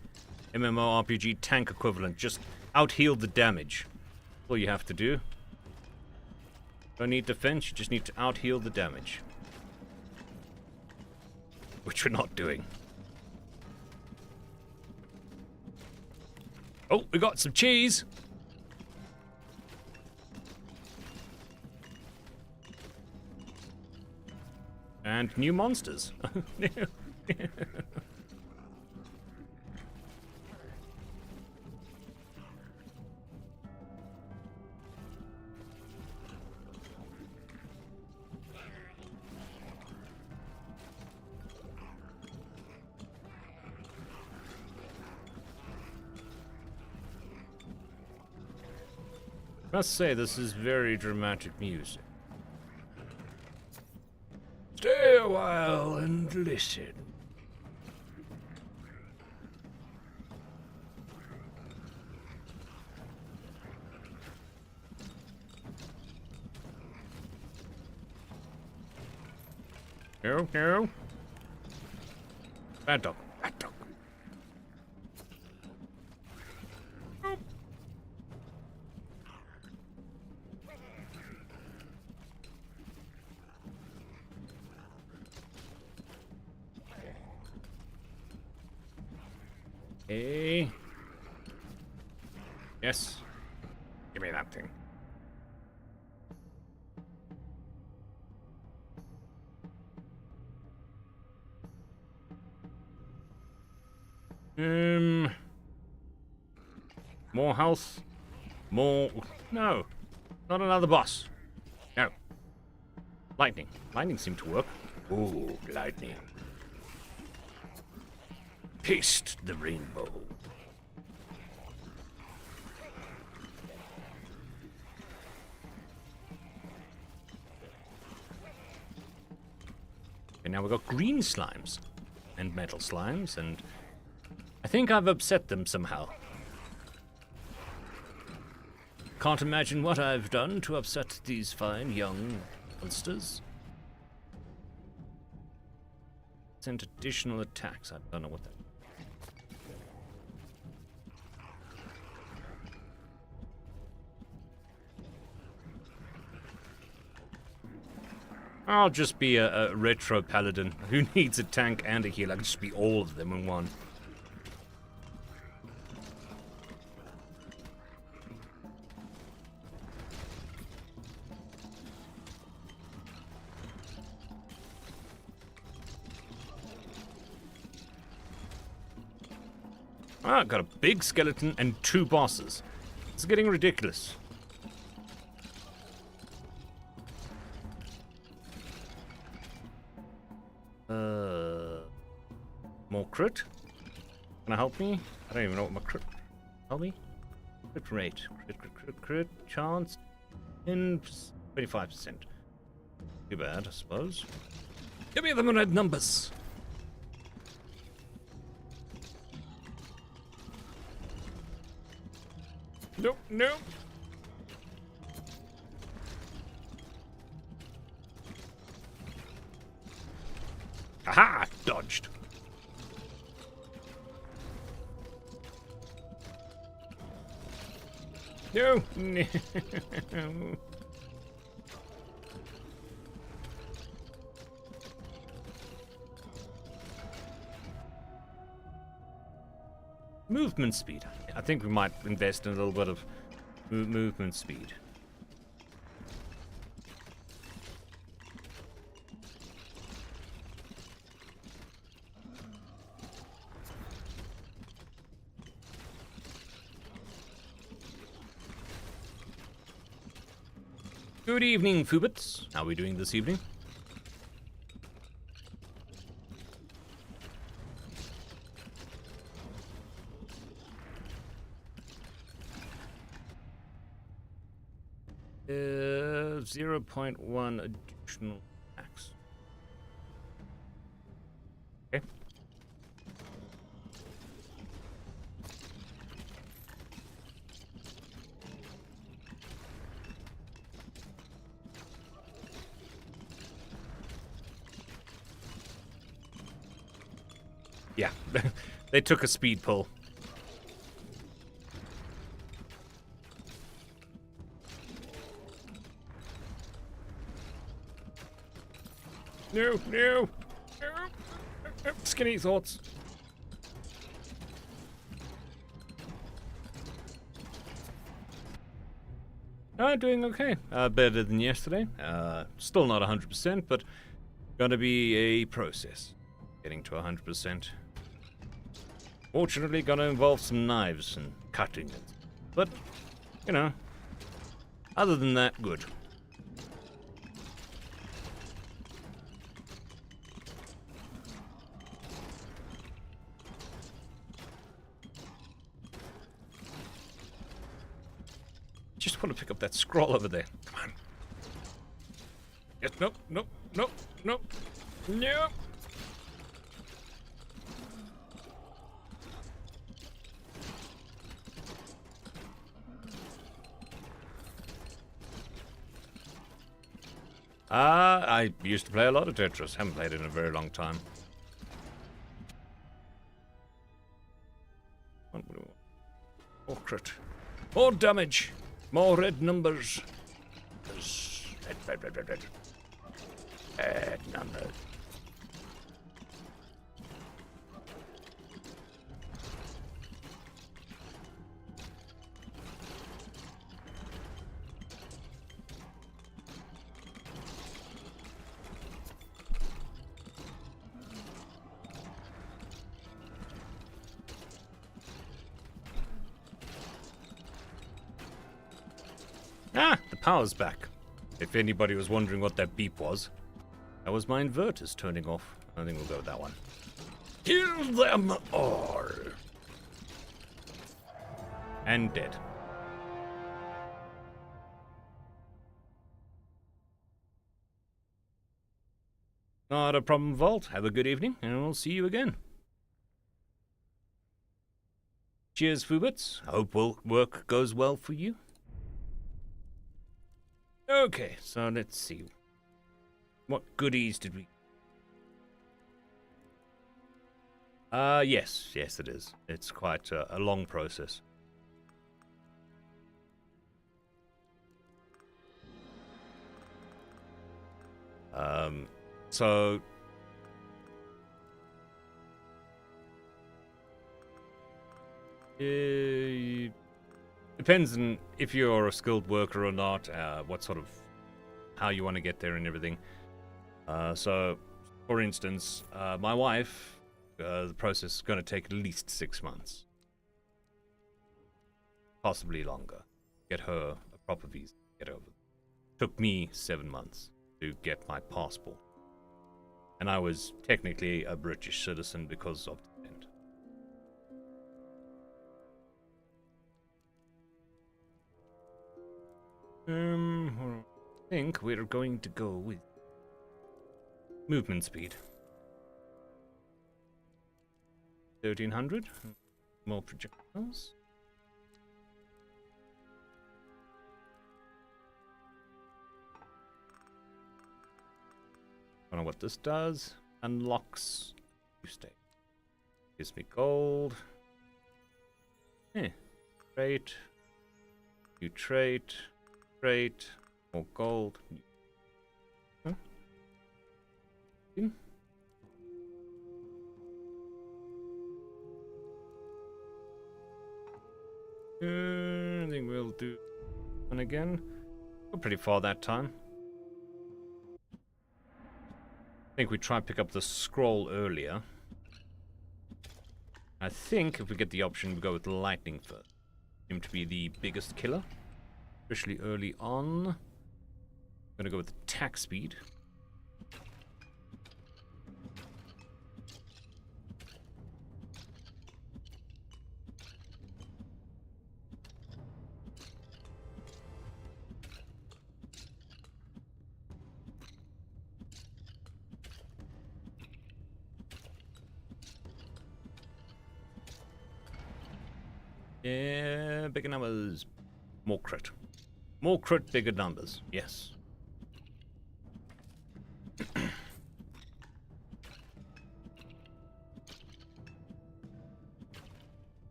MMORPG tank equivalent. Just out-heal the damage. That's all you have to do. Don't need defense, you just need to out-heal the damage. Which we're not doing. Oh, we got some cheese! And new monsters. Must say, this is very dramatic music. Stay a while and listen. No, no. Bad dog, bad dog. Hey. Yes. Give me that thing. More health. More... No. Not another boss. No. Lightning. Lightning seemed to work. Ooh, lightning. Taste the rainbow. And now we've got green slimes. And metal slimes, and... I think I've upset them somehow. Can't imagine what I've done to upset these fine young monsters. Sent additional attacks. I don't know what that... I'll just be a retro paladin. Who needs a tank and a healer? I can just be all of them in one. Ah, got a big skeleton and 2 bosses. It's getting ridiculous. More crit? Can I help me? I don't even know what my crit... Help me? Crit rate. Crit chance. 25%. Too bad, I suppose. Give me the red numbers. Nope, nope. Aha! Dodged. No! No! Movement speed. I think we might invest in a little bit of movement speed. Good evening, Fubits. How are we doing this evening? Uh, 0.1 additional max. Okay. Yeah, they took a speed pull. No, no, no. Skinny thoughts. Doing okay. Better than yesterday. Still not 100%, but gonna be a process. Getting to 100%. Fortunately, gonna involve some knives and cutting it. But, you know, other than that, good. Just want to pick up that scroll over there. Come on. Yes, nope, nope, nope, nope, nope. I used to play a lot of Tetris. Haven't played it in a very long time. More crit. More damage. More red numbers. Red. Red numbers. Ah, the power's back. If anybody was wondering what that beep was, that was my inverters turning off. I think we'll go with that one. Kill them all. And dead. Not a problem, Vault. Have a good evening, and we'll see you again. Cheers, Fubits. Hope work goes well for you. Okay, so let's see. What goodies did we... yes, it is. It's quite a long process. So... depends on if you're a skilled worker or not, what sort of... how you want to get there and everything. So, for instance, my wife, the process is going to take at least 6 months. Possibly longer. Get her a proper visa. Get over. Took me 7 months to get my passport. And I was technically a British citizen because of descent. I think we're going to go with movement speed. 1300. More projectiles. I don't know what this does. Unlocks new state. Gives me gold. Trait. New trait. Trait. More gold. Huh? I think we'll do one again. We're pretty far that time. I think we try to pick up the scroll earlier. I think if we get the option, we go with lightning first. Seem to be the biggest killer, especially early on. I'm gonna go with attack speed. Yeah, bigger numbers. More crit. More crit, bigger numbers. Yes.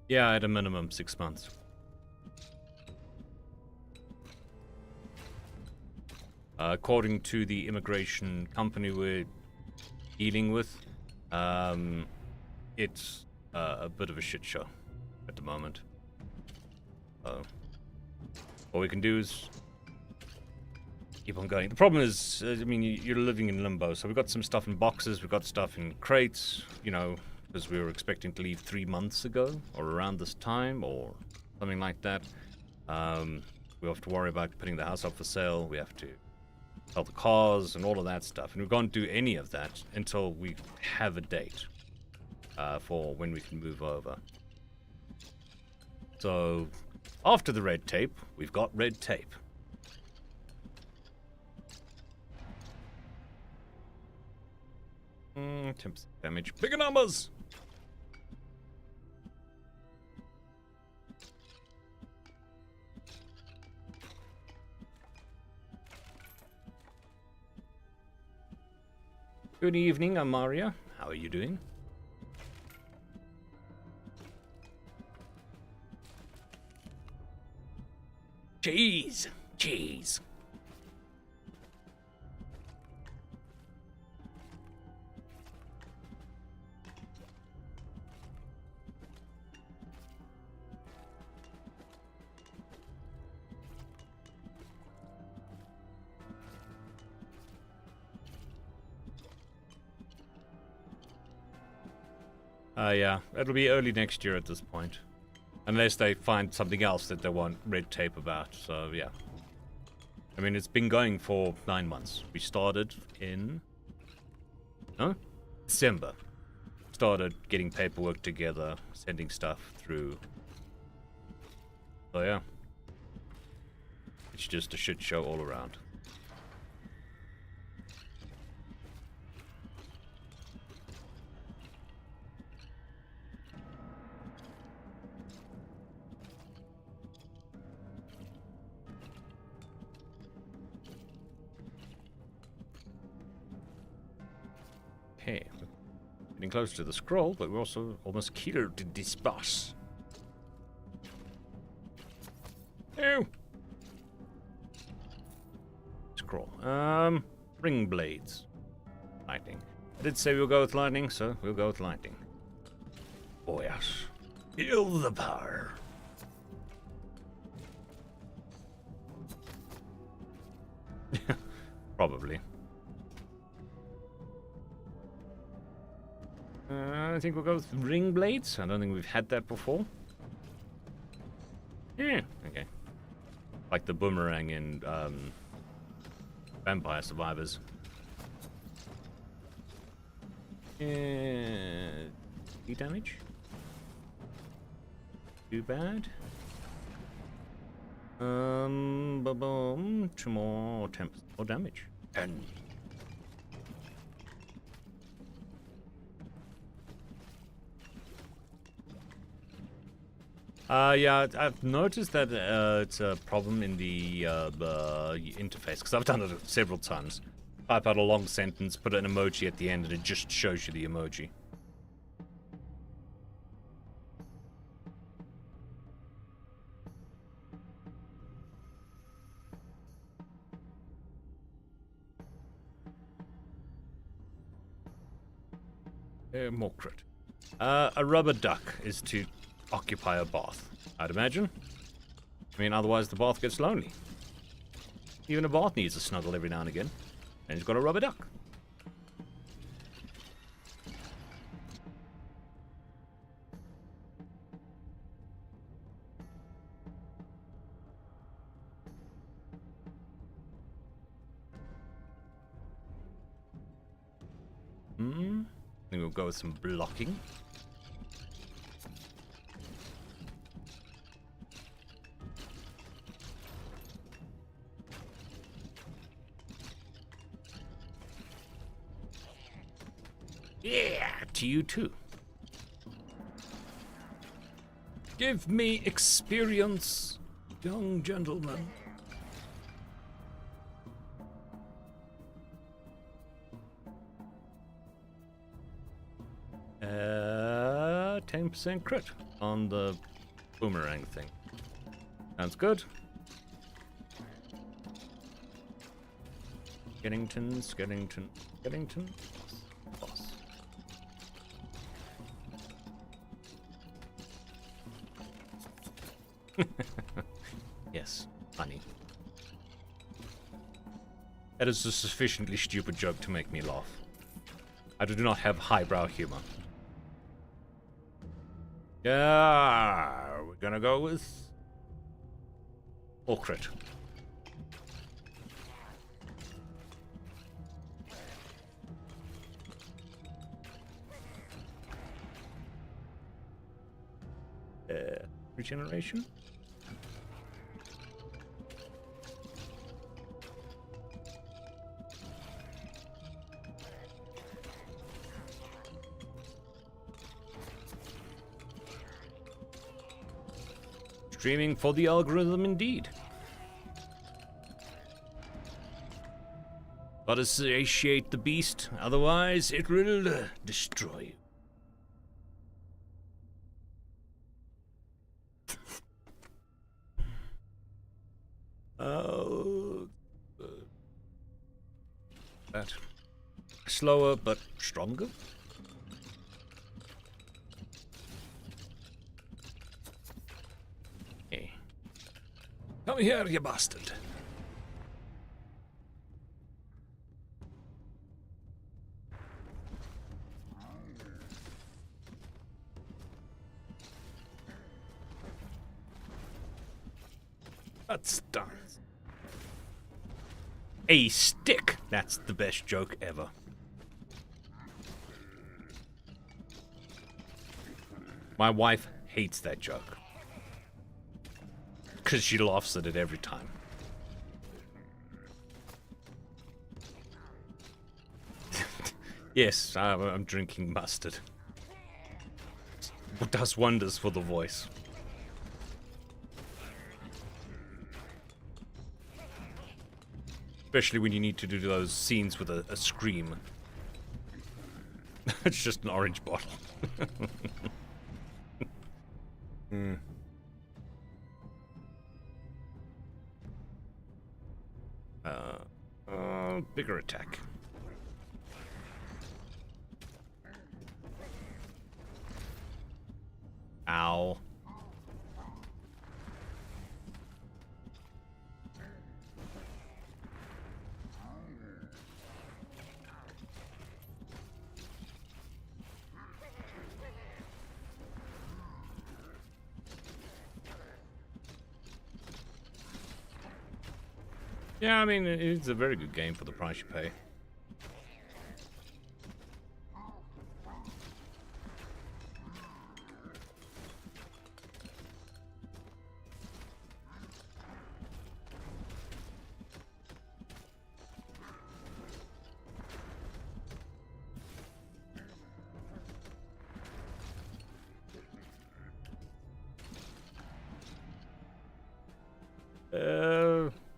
Yeah, at a minimum 6 months. According to the immigration company we're dealing with, it's a bit of a shit show at the moment. All we can do is keep on going. The problem is, I mean, you're living in limbo. So we've got some stuff in boxes, we've got stuff in crates, you know, because we were expecting to leave 3 months ago or around this time or something like that. We have to worry about putting the house up for sale. We have to sell the cars and all of that stuff. And we can't do any of that until we have a date for when we can move over. So after the red tape, we've got red tape. Temps damage. Bigger numbers! Good evening, Amaria. How are you doing? Cheese! Cheese! Yeah, it'll be early next year at this point. Unless they find something else that they want red tape about, so yeah. I mean, it's been going for 9 months. We started in... No? December. Started getting paperwork together, sending stuff through. So yeah. It's just a shit show all around. Okay, getting close to the scroll, but we're also almost killed this boss. Oh! Scroll. Ring blades. Lightning. I did say we'll go with lightning, so we'll go with lightning. Oh yes. Feel the power. Probably. I think we'll go with ring blades. I don't think we've had that before. Yeah, okay. Like the boomerang in Vampire Survivors. Damage? Too bad. Boom. 2 more temps or damage. And yeah, I've noticed that it's a problem in the interface, because I've done it several times. Type out a long sentence, put an emoji at the end, and it just shows you the emoji. More crit. A rubber duck is to occupy a bath, I'd imagine. I mean, otherwise the bath gets lonely. Even a bath needs a snuggle every now and again. And he's got a rubber duck. I think we'll go with some blocking. Yeah, to you too. Give me experience, young gentleman. 10% crit on the boomerang thing. Sounds good. Skellington. Boss. Yes, funny. That is a sufficiently stupid joke to make me laugh. I do not have highbrow humor. Yeah, we're gonna go with all crit. Regeneration. Streaming for the algorithm indeed. Gotta satiate the beast, otherwise it will destroy you. That slower but stronger. Hey, come here, you bastard. That's done. A stick. That's the best joke ever. My wife hates that joke. Because she laughs at it every time. Yes, I'm drinking mustard. It does wonders for the voice. Especially when you need to do those scenes with a scream. It's just an orange bottle. Bigger attack. Ow. Yeah, I mean, it's a very good game for the price you pay.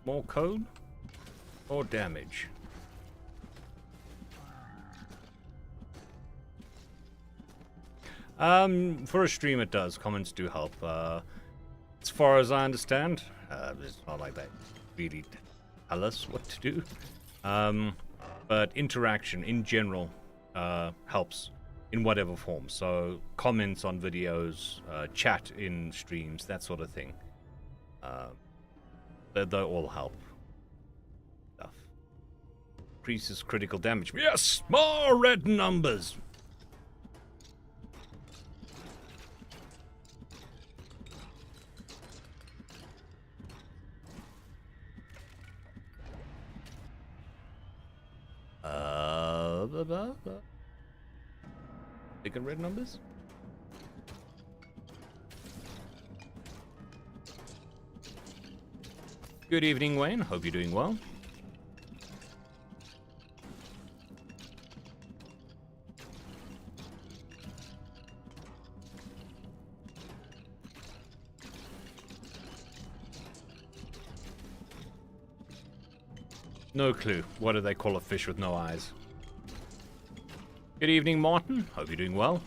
More code? More damage. For a stream it does. Comments do help. As far as I understand, it's not like they really tell us what to do. But interaction in general helps in whatever form. So comments on videos, chat in streams, that sort of thing. They all help. Stuff. Increases critical damage. Yes! More red numbers! Bigger red numbers? Good evening, Wayne. Hope you're doing well. No clue. What do they call a fish with no eyes? Good evening, Martin. Hope you're doing well.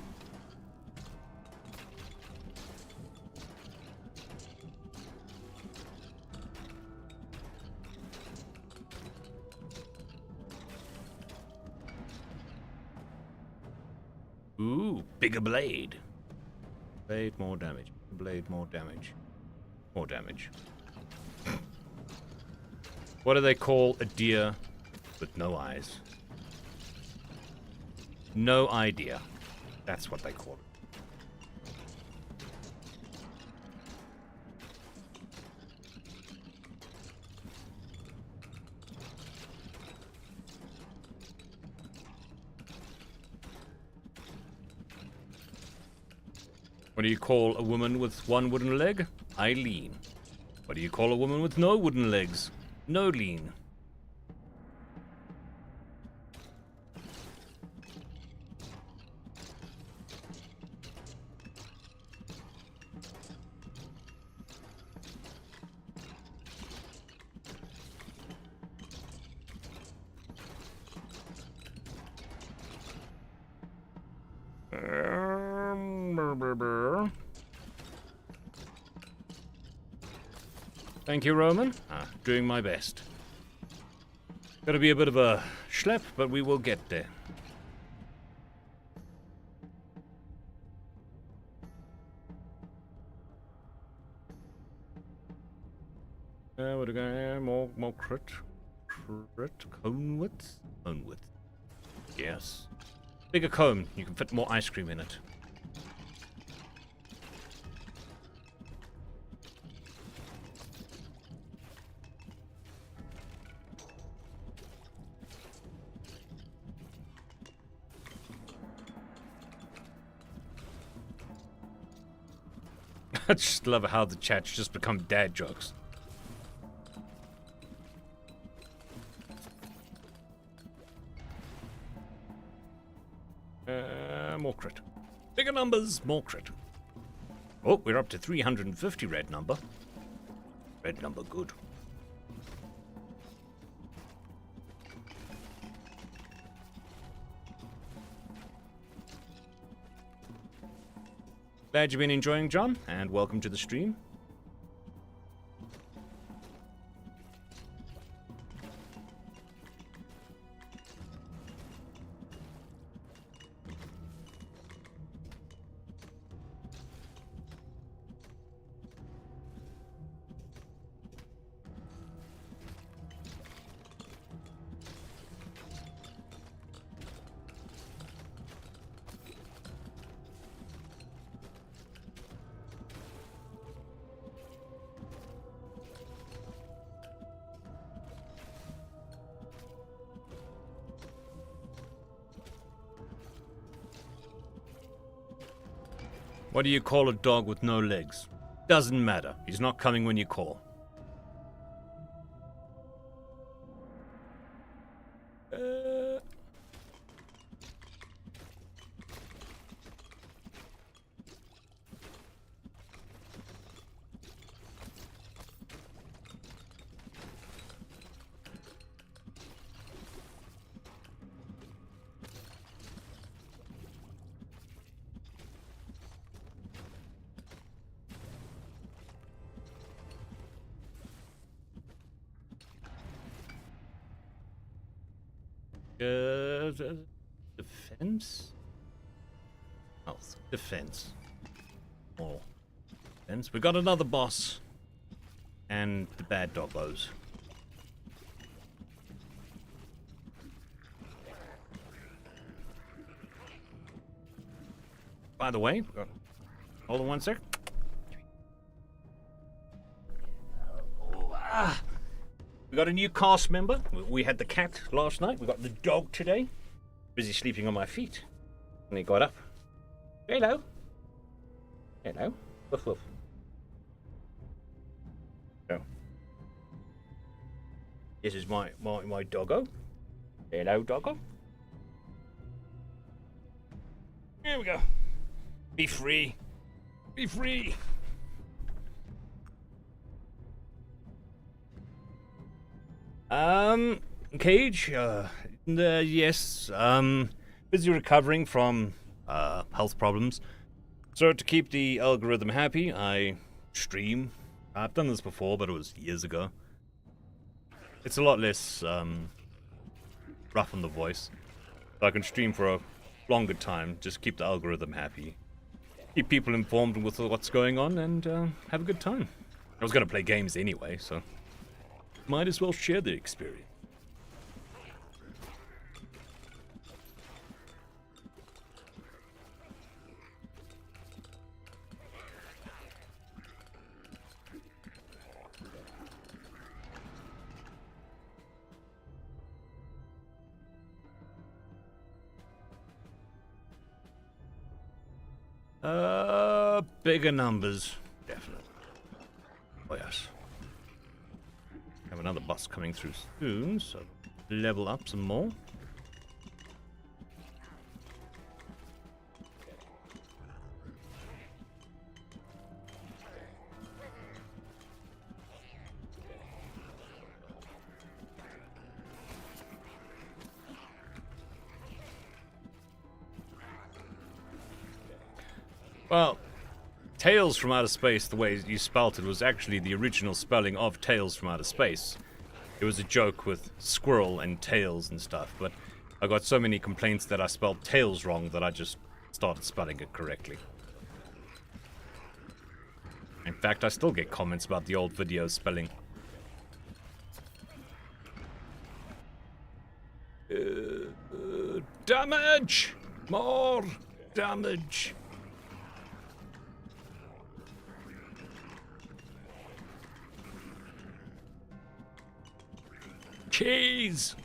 Ooh, bigger blade. Blade, more damage. Blade, more damage. More damage. What do they call a deer with no eyes? No idea. That's what they call it. What do you call a woman with one wooden leg? Eileen. What do you call a woman with no wooden legs? Nolene. Thank you, Roman. Doing my best. Gotta be a bit of a schlep, but we will get there. What do we got? More crit, cone width, cone width. Yes, bigger cone. You can fit more ice cream in it. I just love how the chat's just become dad jokes. More crit. Bigger numbers, more crit. Oh, we're up to 350 red number. Red number, good. Glad you've been enjoying, John, and welcome to the stream. What do you call a dog with no legs? Doesn't matter. He's not coming when you call. Defense? Oh, defense. More defense. We got another boss. And the bad doggos. By the way, hold on one sec. We got a new cast member. We had the cat last night. We got the dog today. Busy sleeping on my feet. And he got up. Hello. Hello. Woof woof. So. This is my doggo. Hello, doggo. Here we go. Be free. Be free. Cage, yes, busy recovering from, health problems. So to keep the algorithm happy, I stream. I've done this before, but it was years ago. It's a lot less, rough on the voice. So I can stream for a longer time, just keep the algorithm happy. Keep people informed with what's going on, and, have a good time. I was gonna play games anyway, so might as well share the experience. Bigger numbers, definitely. Oh yes. Have another bus coming through soon, so level up some more. Well, Tales from Outer Space, the way you spelt it, was actually the original spelling of Tales from Outer Space. It was a joke with squirrel and tails and stuff, but I got so many complaints that I spelled tails wrong that I just started spelling it correctly. In fact, I still get comments about the old video spelling. Damage! More damage! Cheese!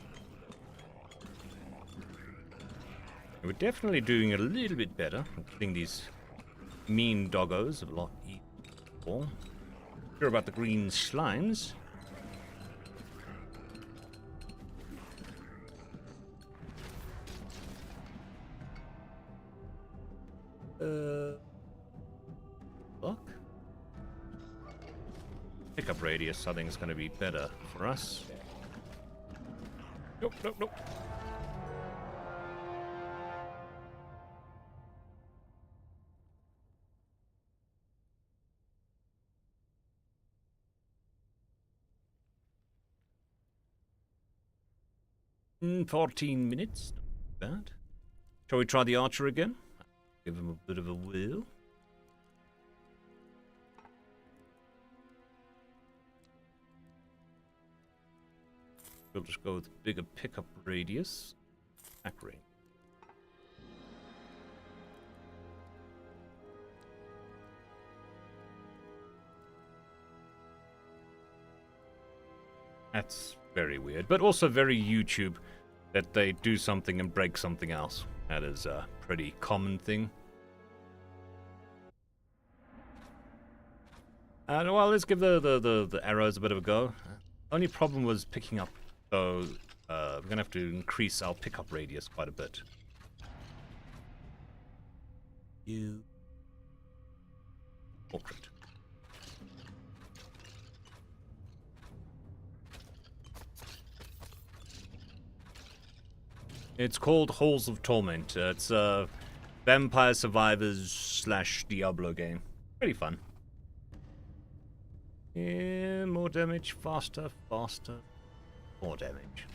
We're definitely doing a little bit better. Killing these mean doggos a lot easier. before. Sure about the green slimes. Look. Pickup radius, I think, is going to be better for us. Nope, nope, nope. In 14 minutes. Not bad. Shall we try the archer again? Give him a bit of a whirl. We'll just go with bigger pickup radius. Attack range. That's very weird, but also very YouTube that they do something and break something else. That is a pretty common thing. Well, let's give the arrows a bit of a go. Only problem was picking up, so we're going to have to increase our pickup radius quite a bit. Portrait. It's called Halls of Torment. It's a Vampire Survivors / Diablo game. Pretty fun. Yeah, more damage, faster, faster, more damage.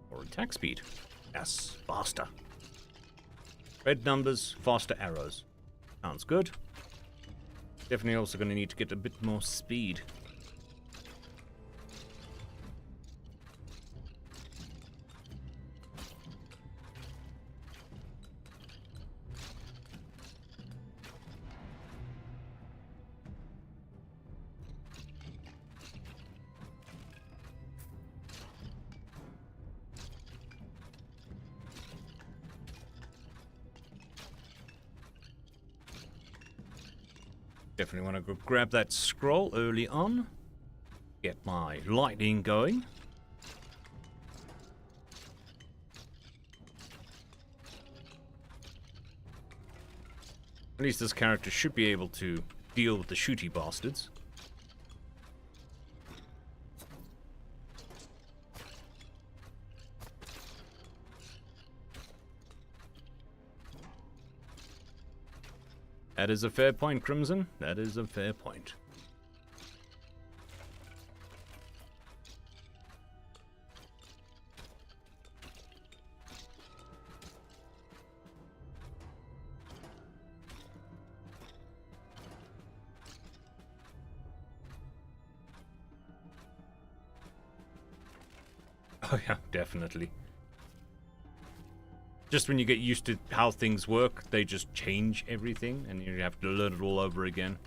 Or attack speed. Yes, faster. Red numbers, faster arrows. Sounds good. Definitely also going to need to get a bit more speed. Definitely want to go grab that scroll early on. Get my lightning going. At least this character should be able to deal with the shooty bastards. That is a fair point, Crimson. That is a fair point. Oh yeah, definitely. Just when you get used to how things work, they just change everything, and you have to learn it all over again.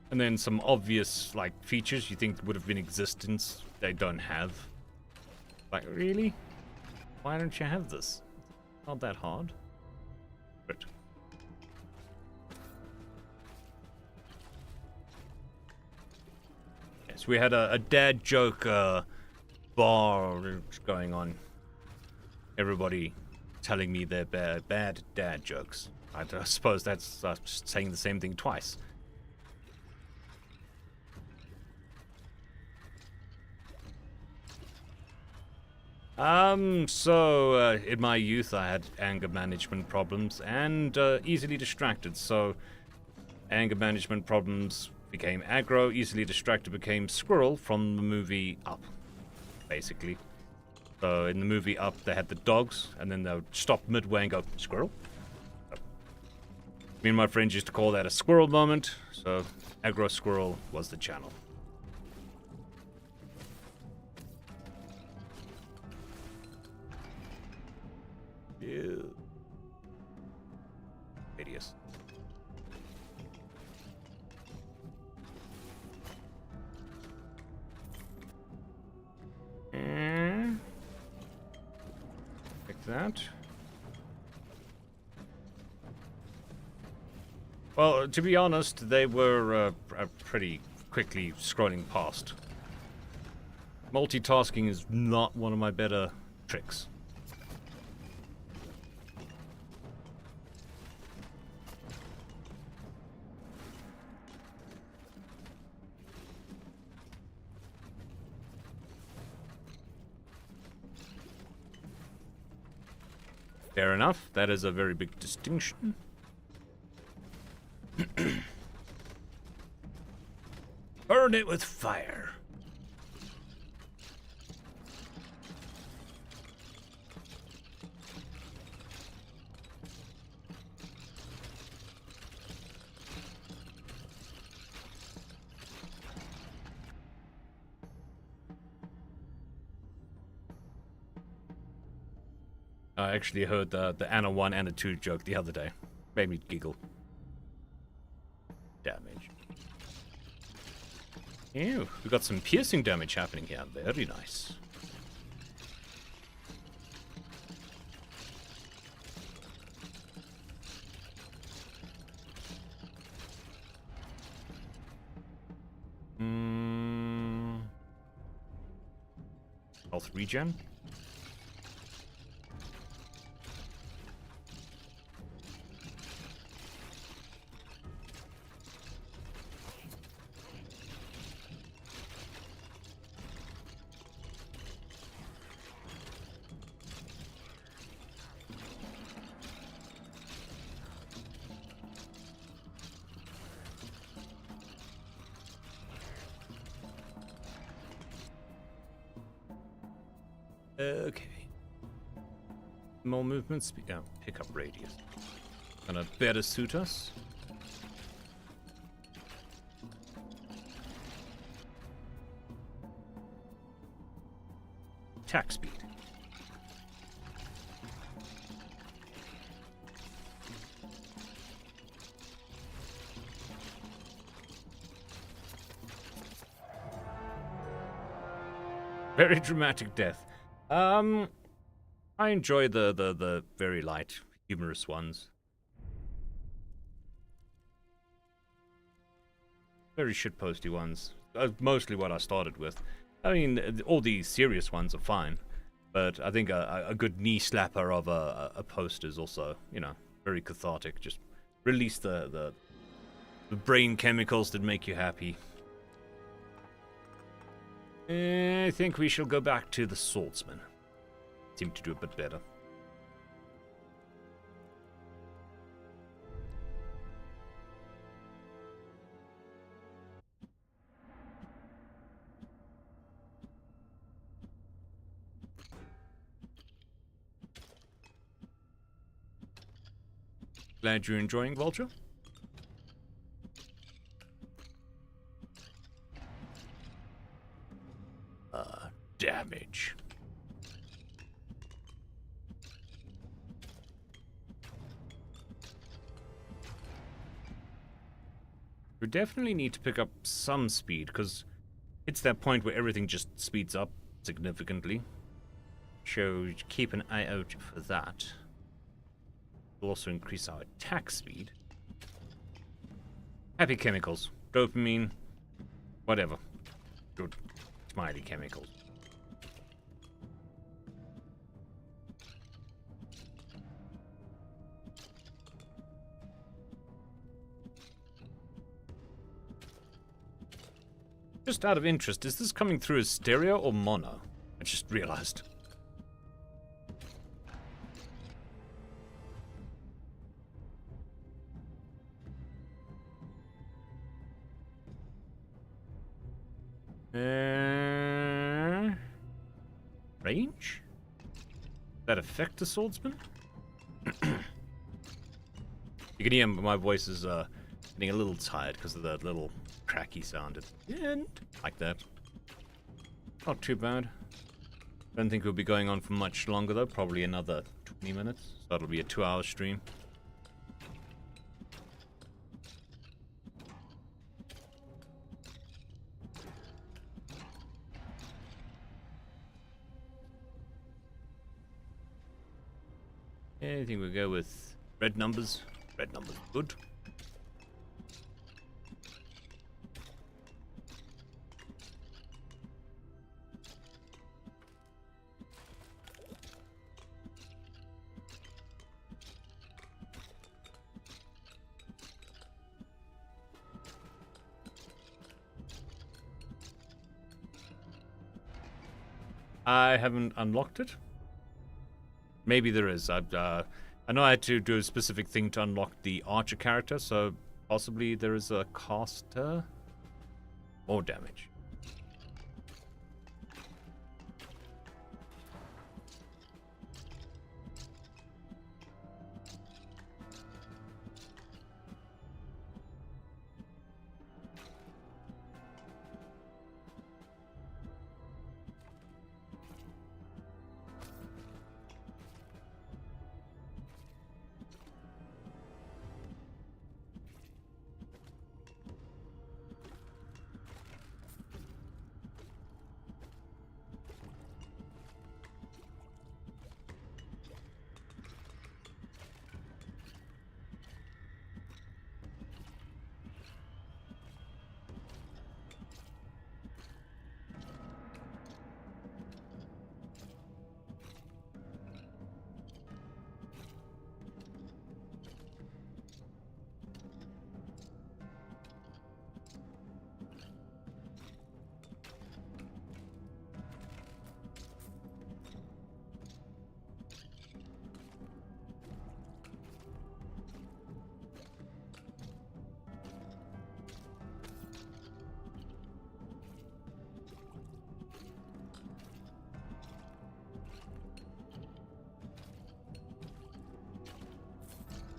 And then some obvious, like, features you think would have been in existence, they don't have. Like, really? Why don't you have this? Not that hard. But yes, we had a dad joke bar going on. Everybody telling me their bad dad jokes. I suppose that's saying the same thing twice. So in my youth I had anger management problems and easily distracted. So anger management problems became Agro, easily distracted became Squirrel from the movie Up. Basically. So in the movie Up, they had the dogs, and then they would stop midway and go, squirrel? So, me and my friends used to call that a squirrel moment, so Agro Squirrel was the channel. Ew. Hideous. Like that. Well, to be honest, they were pretty quickly scrolling past. Multitasking is not one of my better tricks. Fair enough. That is a very big distinction. Burn it with fire. I actually heard the Anna 1, Anna 2 joke the other day. Made me giggle. Damage. Ew, we got some piercing damage happening here. Very nice. Health regen. Okay. More movement speed. Oh, pick up radius. Gonna better suit us. Attack speed. Very dramatic death. I enjoy the very light, humorous ones. Very shitposty ones. Mostly what I started with. I mean, all the serious ones are fine, but I think a good knee slapper of a post is also, you know, very cathartic. Just release the brain chemicals that make you happy. I think we shall go back to the swordsman. Seem to do a bit better. Glad you're enjoying, Vulture. Damage. We definitely need to pick up some speed, because it's that point where everything just speeds up significantly. So keep an eye out for that. We'll also increase our attack speed. Happy chemicals. Dopamine. Whatever. Good. Smiley chemicals. Just out of interest, is this coming through as stereo or mono? I just realized. Range? That affect the swordsman? You can hear my voice is getting a little tired because of that little cracky sound at the end. Like that. Not too bad. Don't think we'll be going on for much longer though, probably another 20 minutes. So that'll be a 2-hour stream. I think we'll go with red numbers. Red numbers, good. I haven't unlocked it. Maybe there is. I know I had to do a specific thing to unlock the archer character, so possibly there is a caster. More damage.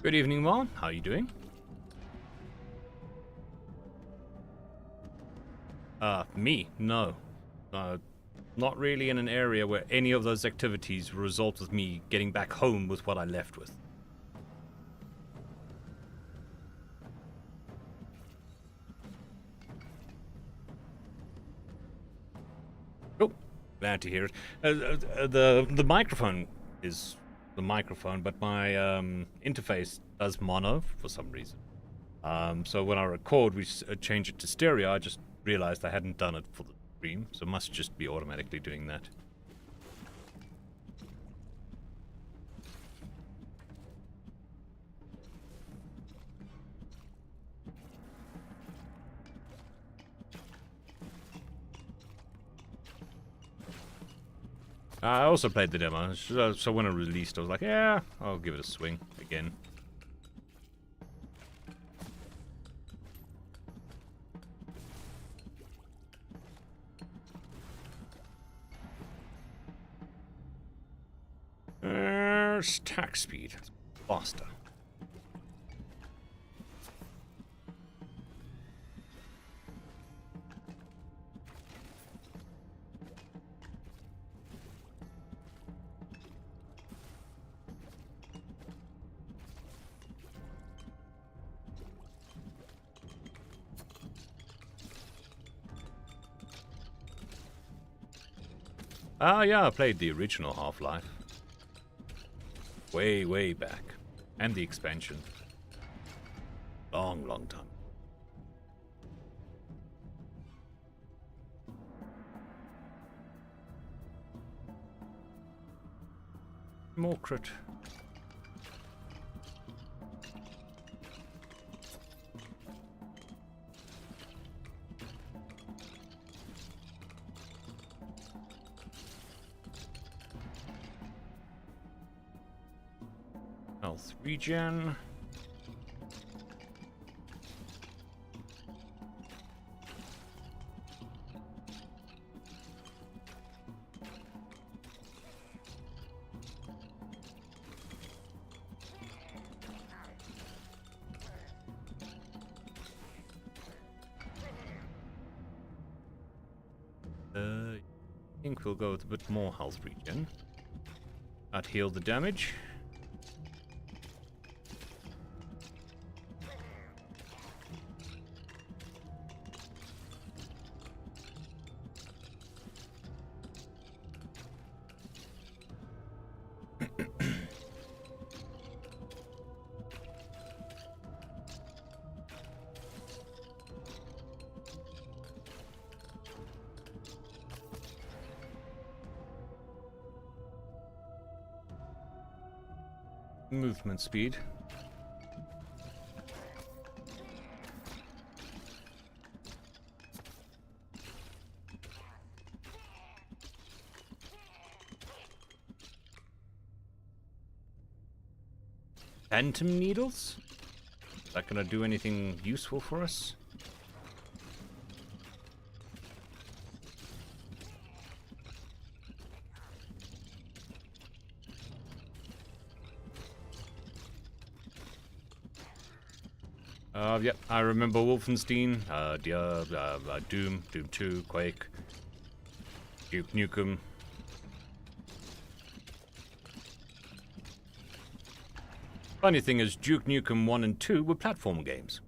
Good evening, Mom. How are you doing? Me? No. Not really in an area where any of those activities result with me getting back home with what I left with. Oh, glad to hear it. The microphone is the microphone, but my interface does mono for some reason. So when I record, we change it to stereo. I just realized I hadn't done it for the stream, so it must just be automatically doing that. I also played the demo, so when it released, I was like, yeah, I'll give it a swing again. Attack speed. Faster. Yeah, I played the original Half-Life. Way, way back. And the expansion. Long, long time. More crit. Health regen. think we'll go with a bit more health regen. That heal the damage. Movement speed. Phantom needles? Is that gonna do anything useful for us? Yep, I remember Wolfenstein, Doom, Doom 2, Quake, Duke Nukem. Funny thing is, Duke Nukem 1 and 2 were platform games.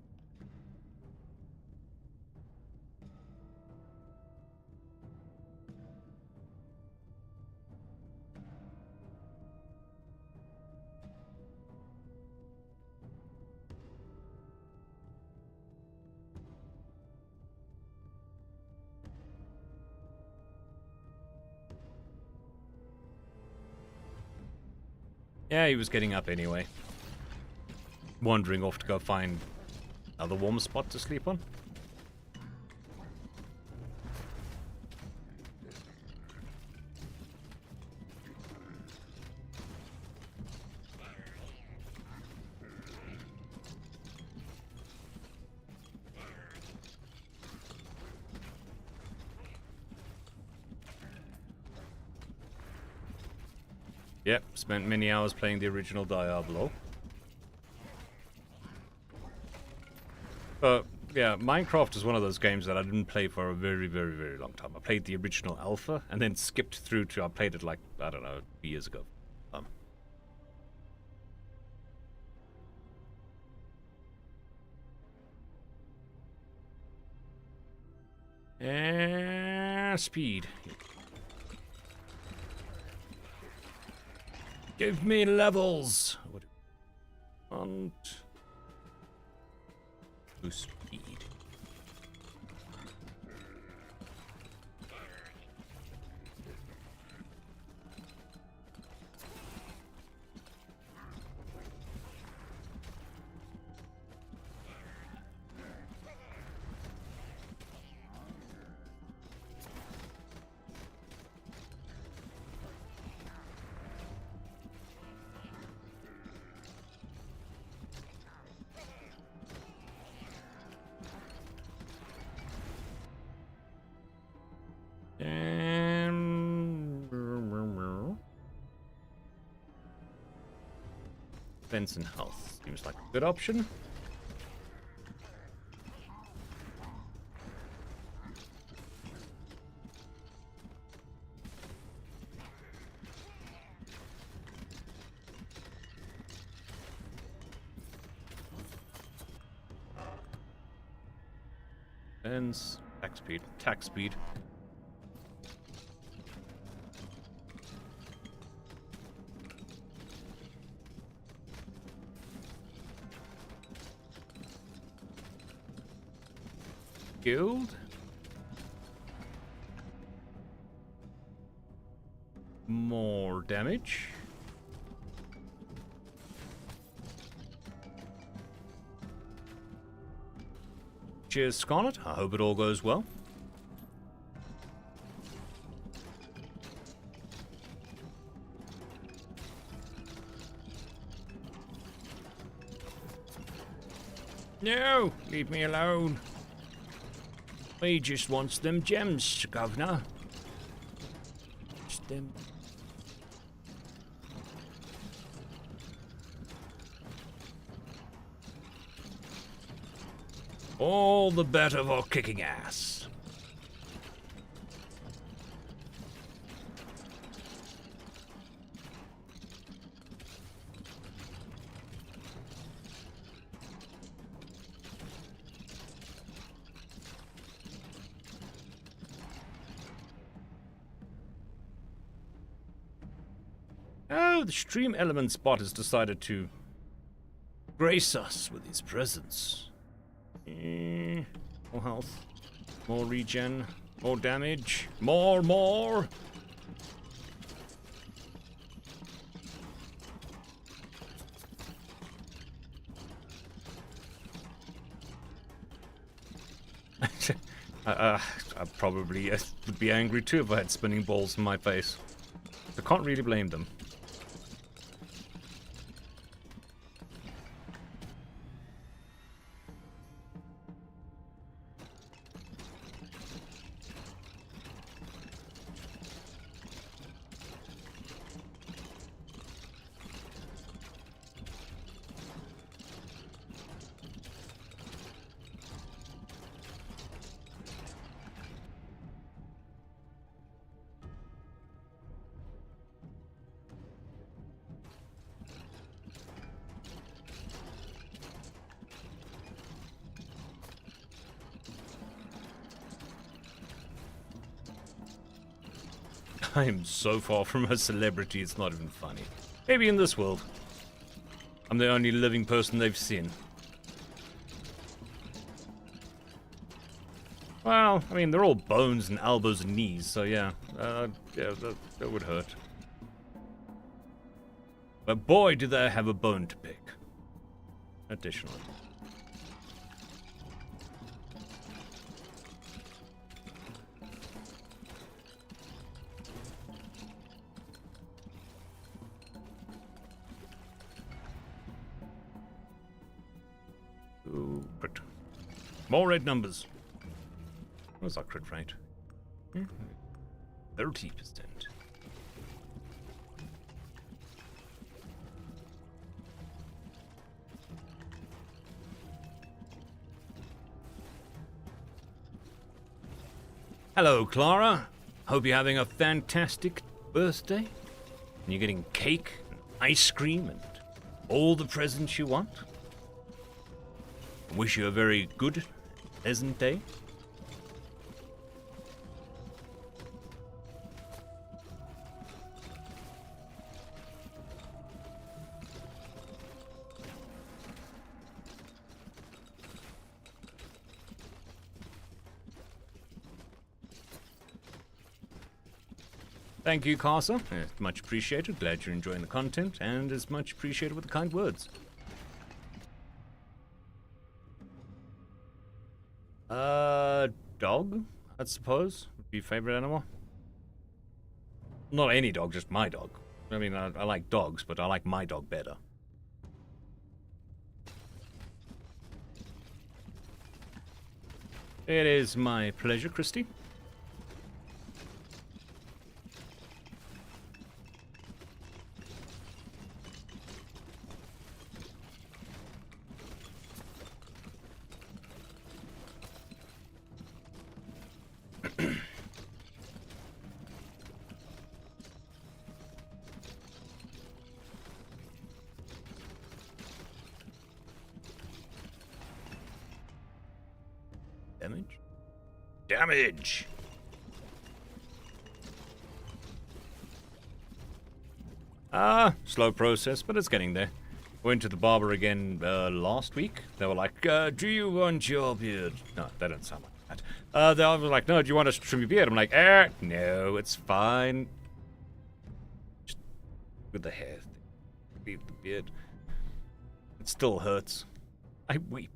Yeah, he was getting up anyway. Wandering off to go find another warm spot to sleep on. Yep, spent many hours playing the original Diablo. But yeah, Minecraft is one of those games that I didn't play for a very, very, very long time. I played the original alpha and then skipped through to, I played it like, I don't know, 2 years ago. Speed. Give me levels. What do I want? Boost speed. Defense and health seems like a good option. Defense, attack speed. Guild. More damage. Cheers, Scarlet. I hope it all goes well. No, leave me alone. He just wants them gems, Governor. Just them. All the better for kicking ass. Oh, the Stream Elements bot has decided to grace us with his presence. More health, more regen, more damage, more. I probably would be angry too if I had spinning balls in my face. I can't really blame them. I am so far from a celebrity, it's not even funny. Maybe in this world. I'm the only living person they've seen. Well, I mean, they're all bones and elbows and knees, so yeah. Yeah, that would hurt. But boy, do they have a bone to pick. Additionally. Ooh, crit. More red numbers. What's our crit rate? 30%. Hello, Clara. Hope you're having a fantastic birthday. And you're getting cake, and ice cream, and all the presents you want. I wish you a very good, pleasant day. Thank you, Casa. It's much appreciated. Glad you're enjoying the content, and it's much appreciated with the kind words. Dog, I suppose, would be your favorite animal. Not any dog, just my dog. I mean, I like dogs, but I like my dog better. It is my pleasure, Christy. Damage! Slow process, but it's getting there. Went to the barber again last week. They were like, do you want your beard? No, they don't sound like that. They were like, no, do you want us to trim your beard? I'm like, no, it's fine. Just with the hair. Leave the beard. It still hurts. I weep.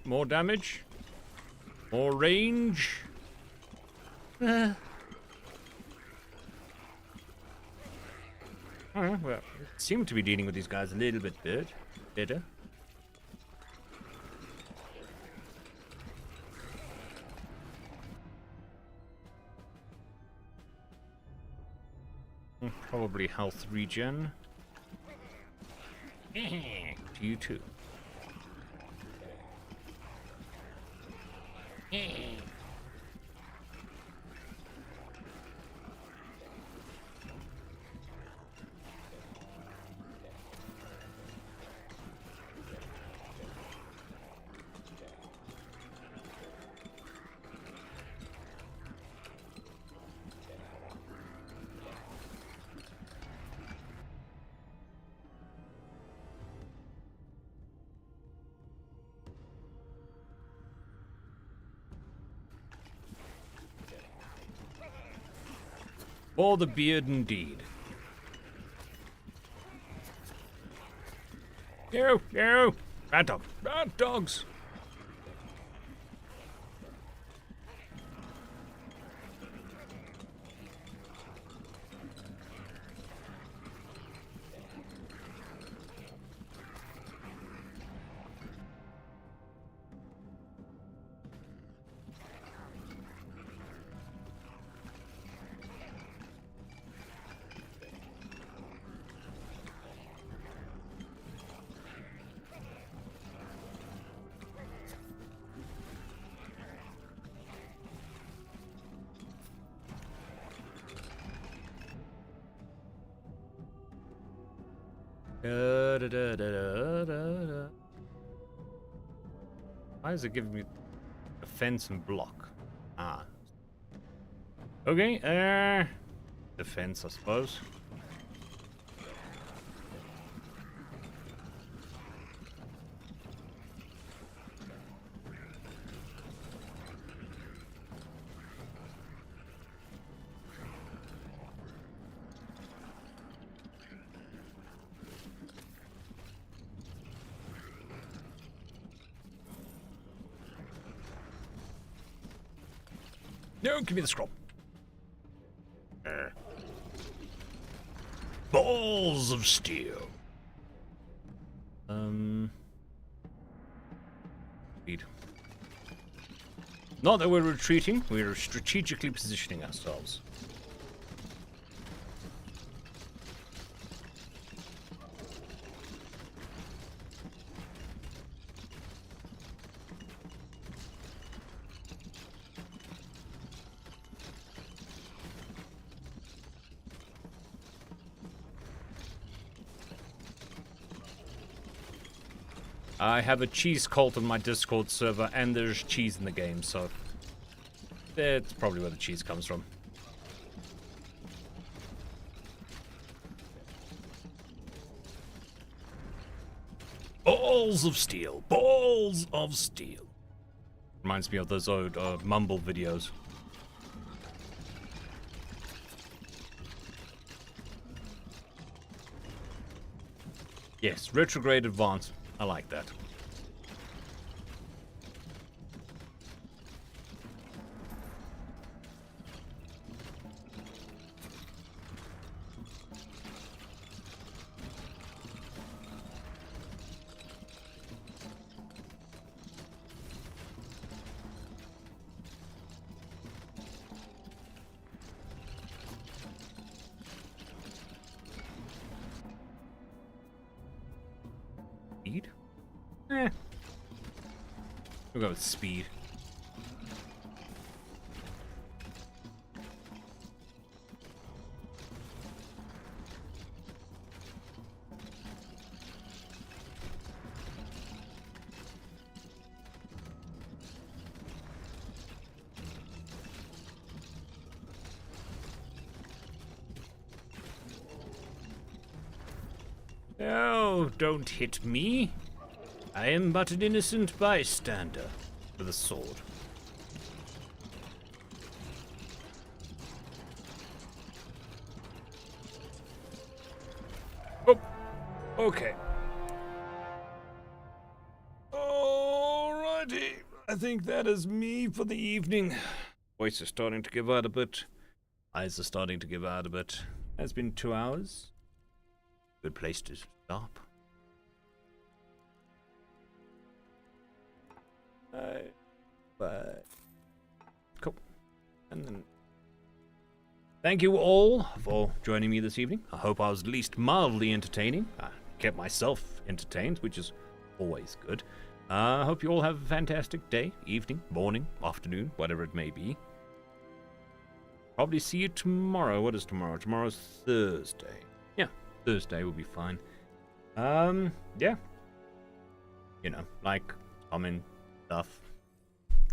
More damage. More range. Well, seem to be dealing with these guys a little bit better. Probably health regen. to you too. For the beard indeed. You! Bad dog! Bad dogs! Why is it giving me a fence and block? Ah. Okay, defense, I suppose. No, give me the scroll. Balls of steel. Speed. Not that we're retreating, we're strategically positioning ourselves. I have a cheese cult on my Discord server, and there's cheese in the game, so that's probably where the cheese comes from. Balls of steel. Balls of steel. Reminds me of those old Mumble videos. Yes, retrograde advance. I like that. Speed? We'll go with speed. No, don't hit me. I am but an innocent bystander with a sword. Oh, okay. Alrighty, I think that is me for the evening. Voice is starting to give out a bit. Eyes are starting to give out a bit. It's been 2 hours. Good place to stop. But cool. And then thank you all for joining me this evening. I hope I was at least mildly entertaining. kept myself entertained, which is always good. I hope you all have a fantastic day, evening, morning, afternoon, whatever it may be. Probably see you tomorrow. What is tomorrow? Tomorrow's Thursday. Yeah, Thursday will be fine. Yeah. You know, like, comment, stuff,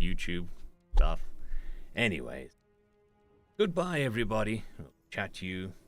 YouTube, stuff. Anyways, goodbye, everybody. I'll chat to you